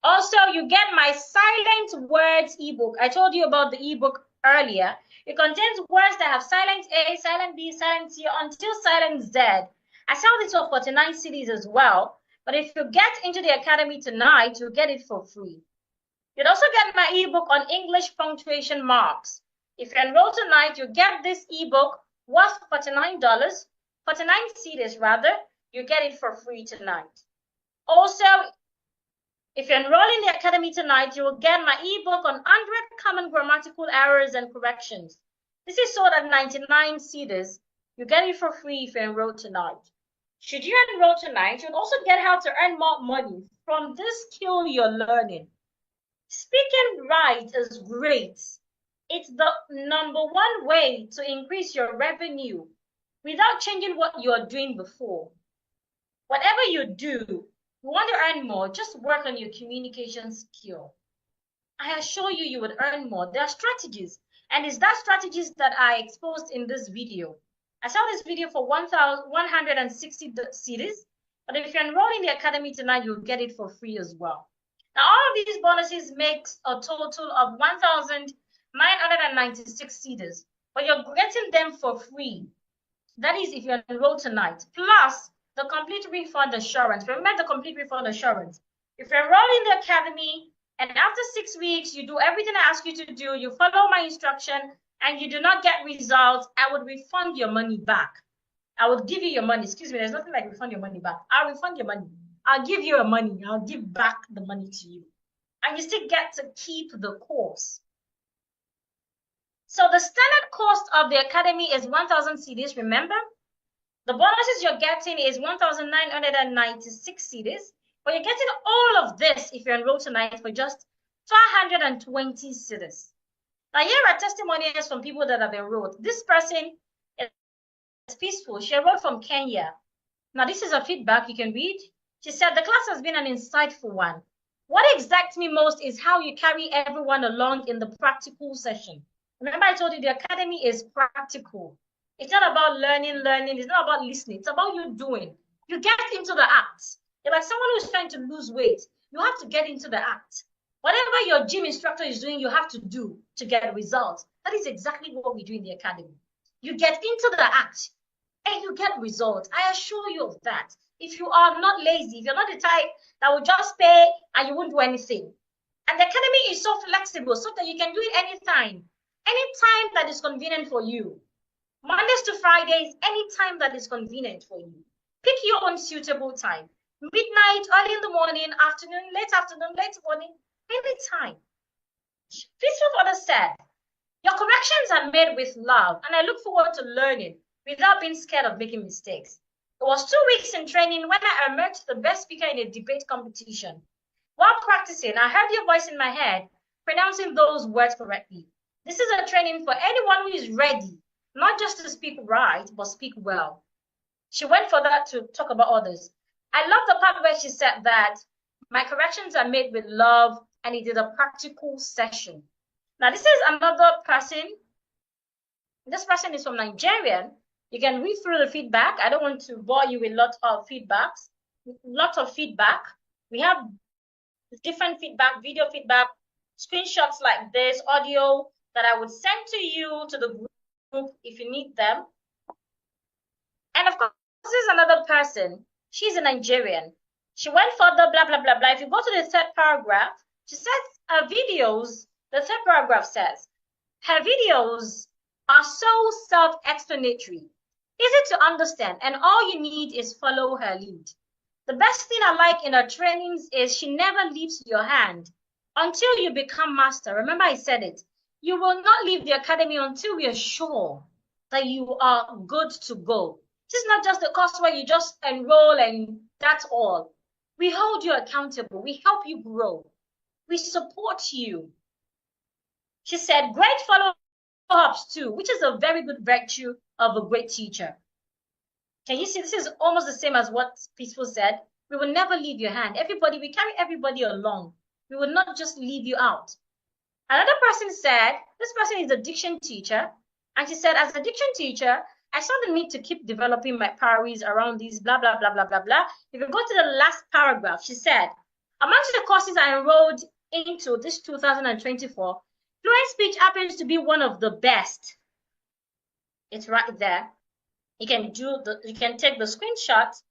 Also, you get my silent words ebook. I told you about the ebook earlier. It contains words that have silent A, silent B, silent C, until silent Z. I sell this for 49 cedis as well. But if you get into the academy tonight, you'll get it for free. You'd also get my ebook on English punctuation marks. If you enroll tonight, you get this ebook worth $49, 49 cedis rather. You get it for free tonight. Also, if you enroll in the academy tonight, you will get my ebook on 100 common grammatical errors and corrections. This is sold at 99 cedis. You get it for free if you enroll tonight. Should you enroll tonight, you'll also get how to earn more money from this skill you're learning. Speaking right is great. It's the #1 way to increase your revenue without changing what you're doing before. Whatever you do, you want to earn more, just work on your communication skill. I assure you, you would earn more. There are strategies, and it's that strategies that I exposed in this video. I sell this video for 160 cedis, but if you enroll in the academy tonight, you'll get it for free as well. Now, all of these bonuses makes a total of 1,996 cedis, but you're getting them for free. That is if you enroll tonight, plus the complete refund assurance. Remember the complete refund assurance. If you enroll in the academy and after 6 weeks, you do everything I ask you to do, you follow my instruction, and you do not get results, I would refund your money back. I would give you your money. Excuse me, there's nothing like refund your money back. I'll refund your money. I'll give you your money. I'll give back the money to you. And you still get to keep the course. So the standard cost of the academy is 1,000 cedis, remember? The bonuses you're getting is 1,996 cedis, but you're getting all of this if you enroll tonight for just 420 cedis. Now, here are testimonials from people that have enrolled. This person peaceful. She wrote from Kenya. Now, this is a feedback you can read. She said, the class has been an insightful one. What excites me most is how you carry everyone along in the practical session. Remember, I told you the academy is practical. It's not about learning. It's not about listening. It's about you doing. You get into the act. You're like someone who's trying to lose weight. You have to get into the act. Whatever your gym instructor is doing, you have to do to get results. That is exactly what we do in the academy. You get into the act and you get results. I assure you of that. If you are not lazy, if you're not the type that will just pay and you won't do anything. And the academy is so flexible so that you can do it anytime that is convenient for you. Mondays to Fridays, anytime that is convenient for you. Pick your own suitable time. Midnight, early in the morning, afternoon, late morning, anytime. Peaceful Father said, your corrections are made with love, and I look forward to learning without being scared of making mistakes. It was 2 weeks in training when I emerged the best speaker in a debate competition. While practicing, I heard your voice in my head, pronouncing those words correctly. This is a training for anyone who is ready, not just to speak right, but speak well. She went for that to talk about others. I love the part where she said that my corrections are made with love, and it is a practical session. Now, this is another person. This person is from Nigeria. You can read through the feedback. I don't want to bore you with lots of feedbacks. Lots of feedback. We have different feedback, video feedback, screenshots like this, audio that I would send to you to the group if you need them. And of course, this is another person. She's a Nigerian. She went further, blah, blah, blah, blah. If you go to the third paragraph, she says her videos, the third paragraph says, her videos are so self-explanatory, easy to understand, and all you need is follow her lead. The best thing I like in her trainings is she never leaves your hand until you become master. Remember I said it. You will not leave the academy until we are sure that you are good to go. This is not just a course where you just enroll and that's all. We hold you accountable. We help you grow. We support you. She said, great follow-ups too, which is a very good virtue of a great teacher. Can you see this is almost the same as what Peaceful said? We will never leave your hand. Everybody, we carry everybody along. We will not just leave you out. Another person said, this person is a diction teacher. And she said, as a diction teacher, I saw the need to keep developing my priorities around these blah, blah, blah, blah, blah, blah. If you go to the last paragraph, she said, amongst the courses I enrolled into this 2024, fluent speech happens to be one of the best. It's right there. You can take the screenshot.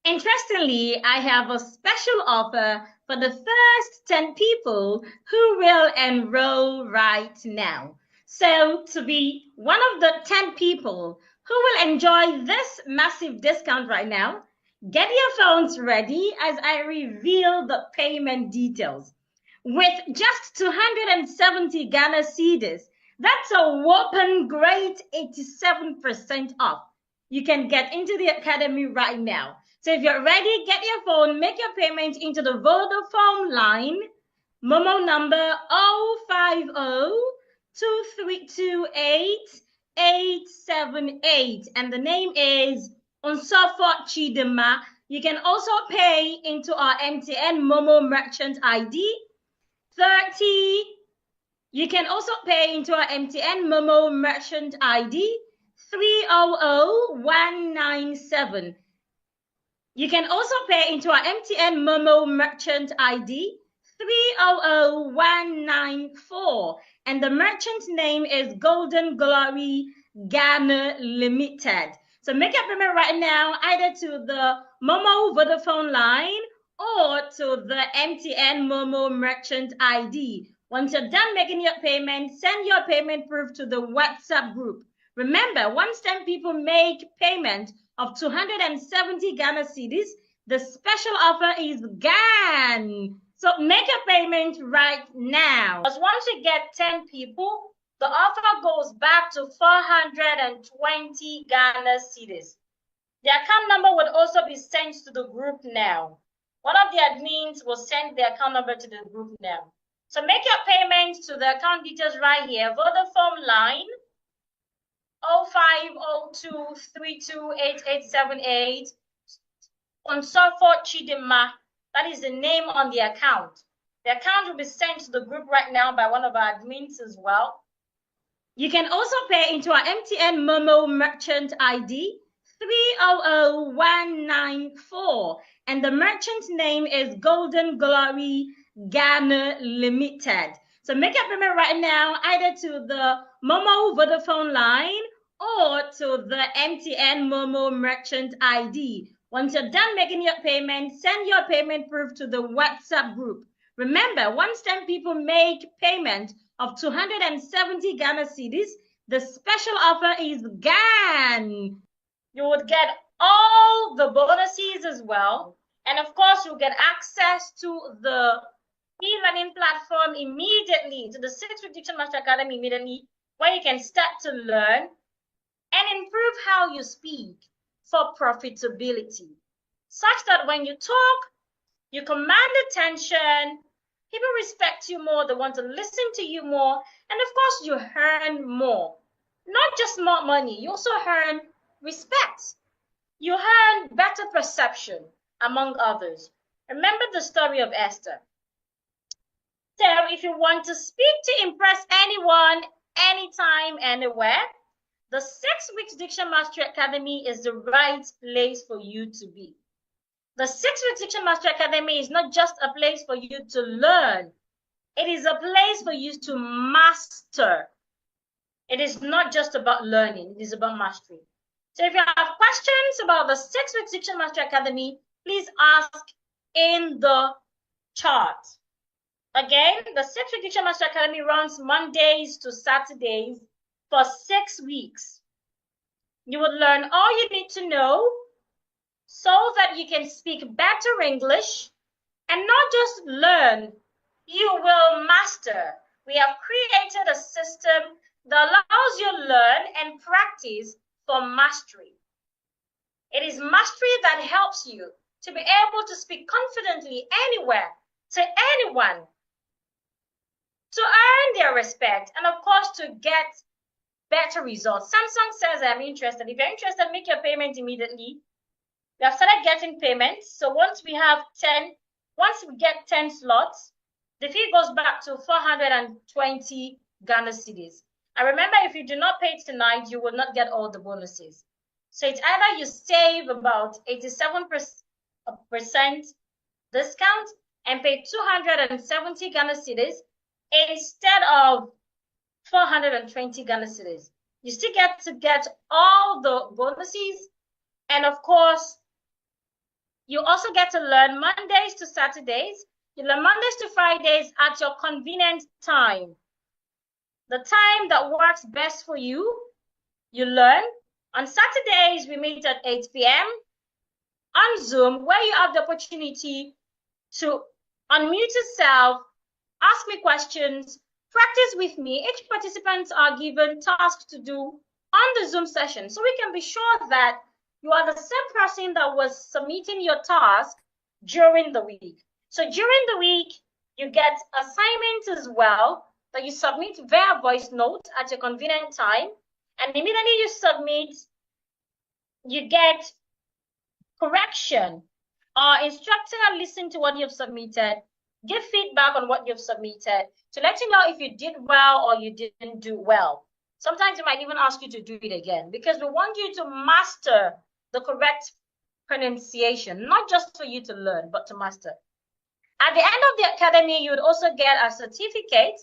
Interestingly, I have a special offer for the first 10 people who will enroll right now. So to be one of the 10 people who will enjoy this massive discount right now, get your phones ready as I reveal the payment details. With just 270 Ghana cedis, that's a whopping great 87% off. You can get into the academy right now. So if you're ready, get your phone, make your payment into the Vodafone line, Momo number 050-2328-878, and the name is Unsofo Chidema. You can also pay into our MTN Momo merchant ID 30. You can also pay into our MTN Momo merchant ID 300197. You can also pay into our MTN Momo merchant ID 300194. And the merchant name is Golden Glory Ghana Limited. So make your payment right now, either to the Momo Vodafone line or to the MTN Momo merchant ID. Once you're done making your payment, send your payment proof to the WhatsApp group. Remember, once 10 people make payment of 270 Ghana cedis, the special offer is gone. So make a payment right now. Because once you get 10 people, the offer goes back to 420 Ghana cedis. The account number would also be sent to the group now. One of the admins will send the account number to the group now. So make your payment to the account details right here. Vodafone line 0502328878 Consorfort Chidima. That is the name on the account. The account will be sent to the group right now by one of our admins as well. You can also pay into our MTN Momo merchant ID 300194, and the merchant name is Golden Glory Ghana Limited. So make your payment right now, either to the Momo Vodafone line or to the MTN Momo merchant ID. Once you're done making your payment, send your payment proof to the WhatsApp group. Remember, once 10 people make payment of 270 Ghana cedis, the special offer is GAN. You would get all the bonuses as well. And of course, you'll get access to the e-learning platform immediately, to the 6-week Diction Master Academy immediately, where you can start to learn and improve how you speak for profitability, such that when you talk, you command attention, people respect you more, they want to listen to you more, and of course, you earn more. Not just more money, you also earn respect. You earn better perception, among others. Remember the story of Esther. So if you want to speak to impress anyone, anytime, anywhere, the 6 weeks Diction Mastery Academy is the right place for you to be. The 6 weeks Diction Mastery Academy is not just a place for you to learn. It is a place for you to master. It is not just about learning. It is about mastery. So if you have questions about the 6 weeks Diction Mastery Academy, please ask in the chat. Again, the 6 week Diction Mastery Academy runs Mondays to Saturdays for 6 weeks. You will learn all you need to know so that you can speak better English, and not just learn, you will master. We have created a system that allows you to learn and practice for mastery. It is mastery that helps you to be able to speak confidently anywhere, to anyone, to earn their respect, and of course to get better results. Samsung says, I'm interested. If you're interested, make your payment immediately. We have started getting payments. So once we get 10 slots, the fee goes back to 420 Ghana cedis. And remember, if you do not pay tonight, you will not get all the bonuses. So it's either you save about 87% discount and pay 270 Ghana cedis instead of 420 Ghana cedis. You still get to get all the bonuses, and of course, you also get to learn Mondays to Saturdays. You learn Mondays to Fridays at your convenient time. The time that works best for you, you learn. On Saturdays, we meet at 8 p.m. on Zoom, where you have the opportunity to unmute yourself, ask me questions, practice with me. Each participant are given tasks to do on the Zoom session, so we can be sure that you are the same person that was submitting your task during the week. So during the week, you get assignments as well that you submit via voice note at your convenient time. And immediately you submit, you get correction. Our instructor will listen to what you've submitted, give feedback on what you've submitted to let you know if you did well or you didn't do well. Sometimes you might even ask you to do it again, because we want you to master the correct pronunciation, not just for you to learn, but to master. At the end of the academy, you would also get a certificate.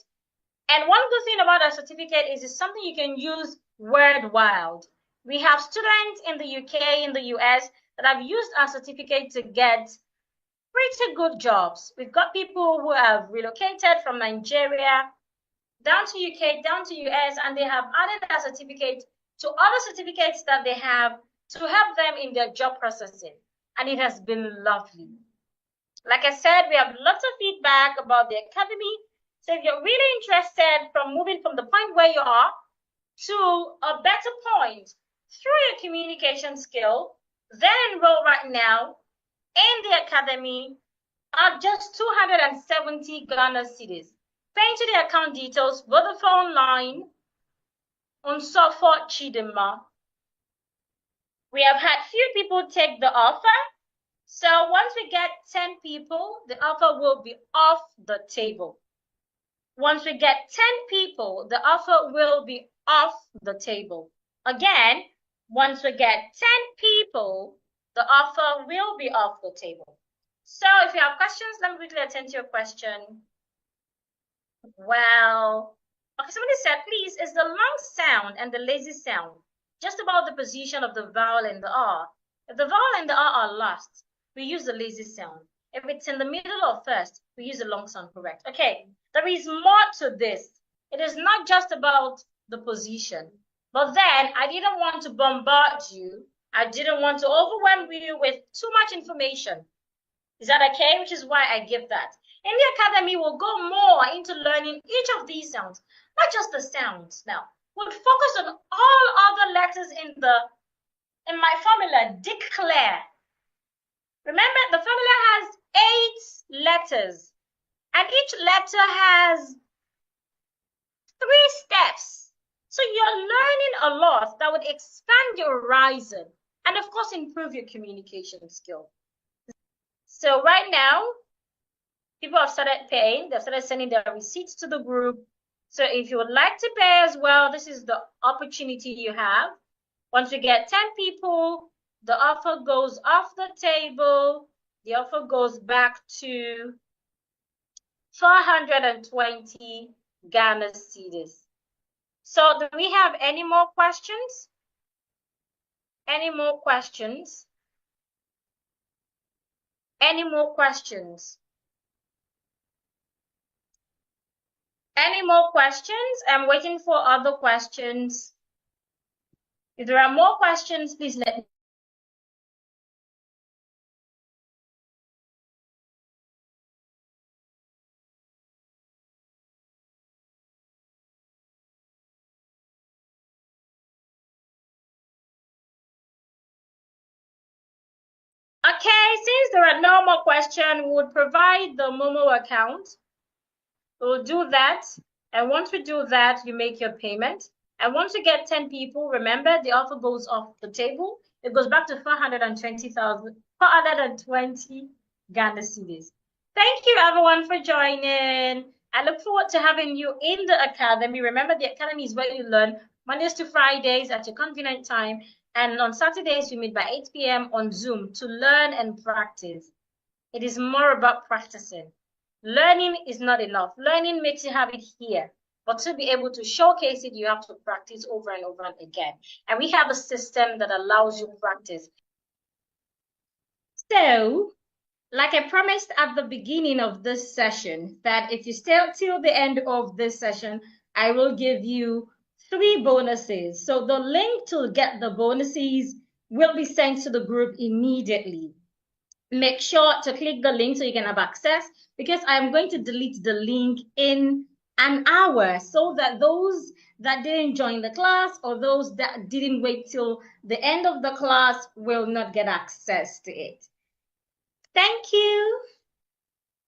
And one good thing about our certificate is it's something you can use worldwide. We have students in the UK, in the US, that have used our certificate to get pretty good jobs. We've got people who have relocated from Nigeria down to UK, down to US, and they have added a certificate to other certificates that they have to help them in their job processing. And it has been lovely. Like I said, we have lots of feedback about the academy. So if you're really interested from moving from the point where you are to a better point through your communication skill, then enroll right now in the academy at just 270 Ghana cedis. Pay into the account details, Vodafone line, Unsofo Chidima. We have had few people take the offer. So once we get 10 people, the offer will be off the table. Once we get 10 people, the offer will be off the table. Again, once we get 10 people, the offer will be off the table. So if you have questions, let me quickly attend to your question. Well, okay, somebody said, please, is the long sound and the lazy sound just about the position of the vowel and the R? If the vowel and the R are last, we use the lazy sound. If it's in the middle or first, we use the long sound, correct? Okay, there is more to this. It is not just about the position. But then I didn't want to bombard you. I didn't want to overwhelm you with too much information. Is that okay? Which is why I give that. In the academy, we'll go more into learning each of these sounds, not just the sounds now. We'll focus on all other letters in my formula, declare. Remember, the formula has 8 letters, and each letter has 3 steps. So you're learning a lot that would expand your horizon and, of course, improve your communication skill. So right now, people have started paying. They've started sending their receipts to the group. So if you would like to pay as well, this is the opportunity you have. Once we get 10 people, the offer goes off the table. The offer goes back to 420 Ghana cedis. So do we have any more questions? Any more questions? Any more questions? Any more questions? I'm waiting for other questions. If there are more questions, please let me. Okay, since there are no more questions, we would provide the Momo account. We'll do that. And once we do that, you make your payment. And once you get 10 people, remember the offer goes off the table. It goes back to 420 Ghana cedis. Thank you everyone for joining. I look forward to having you in the academy. Remember, the academy is where you learn Mondays to Fridays at your convenient time. And on Saturdays, we meet by 8 p.m. on Zoom to learn and practice. It is more about practicing. Learning is not enough. Learning makes you have it here. But to be able to showcase it, you have to practice over and over again. And we have a system that allows you practice. So, like I promised at the beginning of this session, that if you stay till the end of this session, I will give you 3 bonuses. So the link to get the bonuses will be sent to the group immediately. Make sure to click the link so you can have access, because I'm going to delete the link in an hour so that those that didn't join the class or those that didn't wait till the end of the class will not get access to it. Thank you.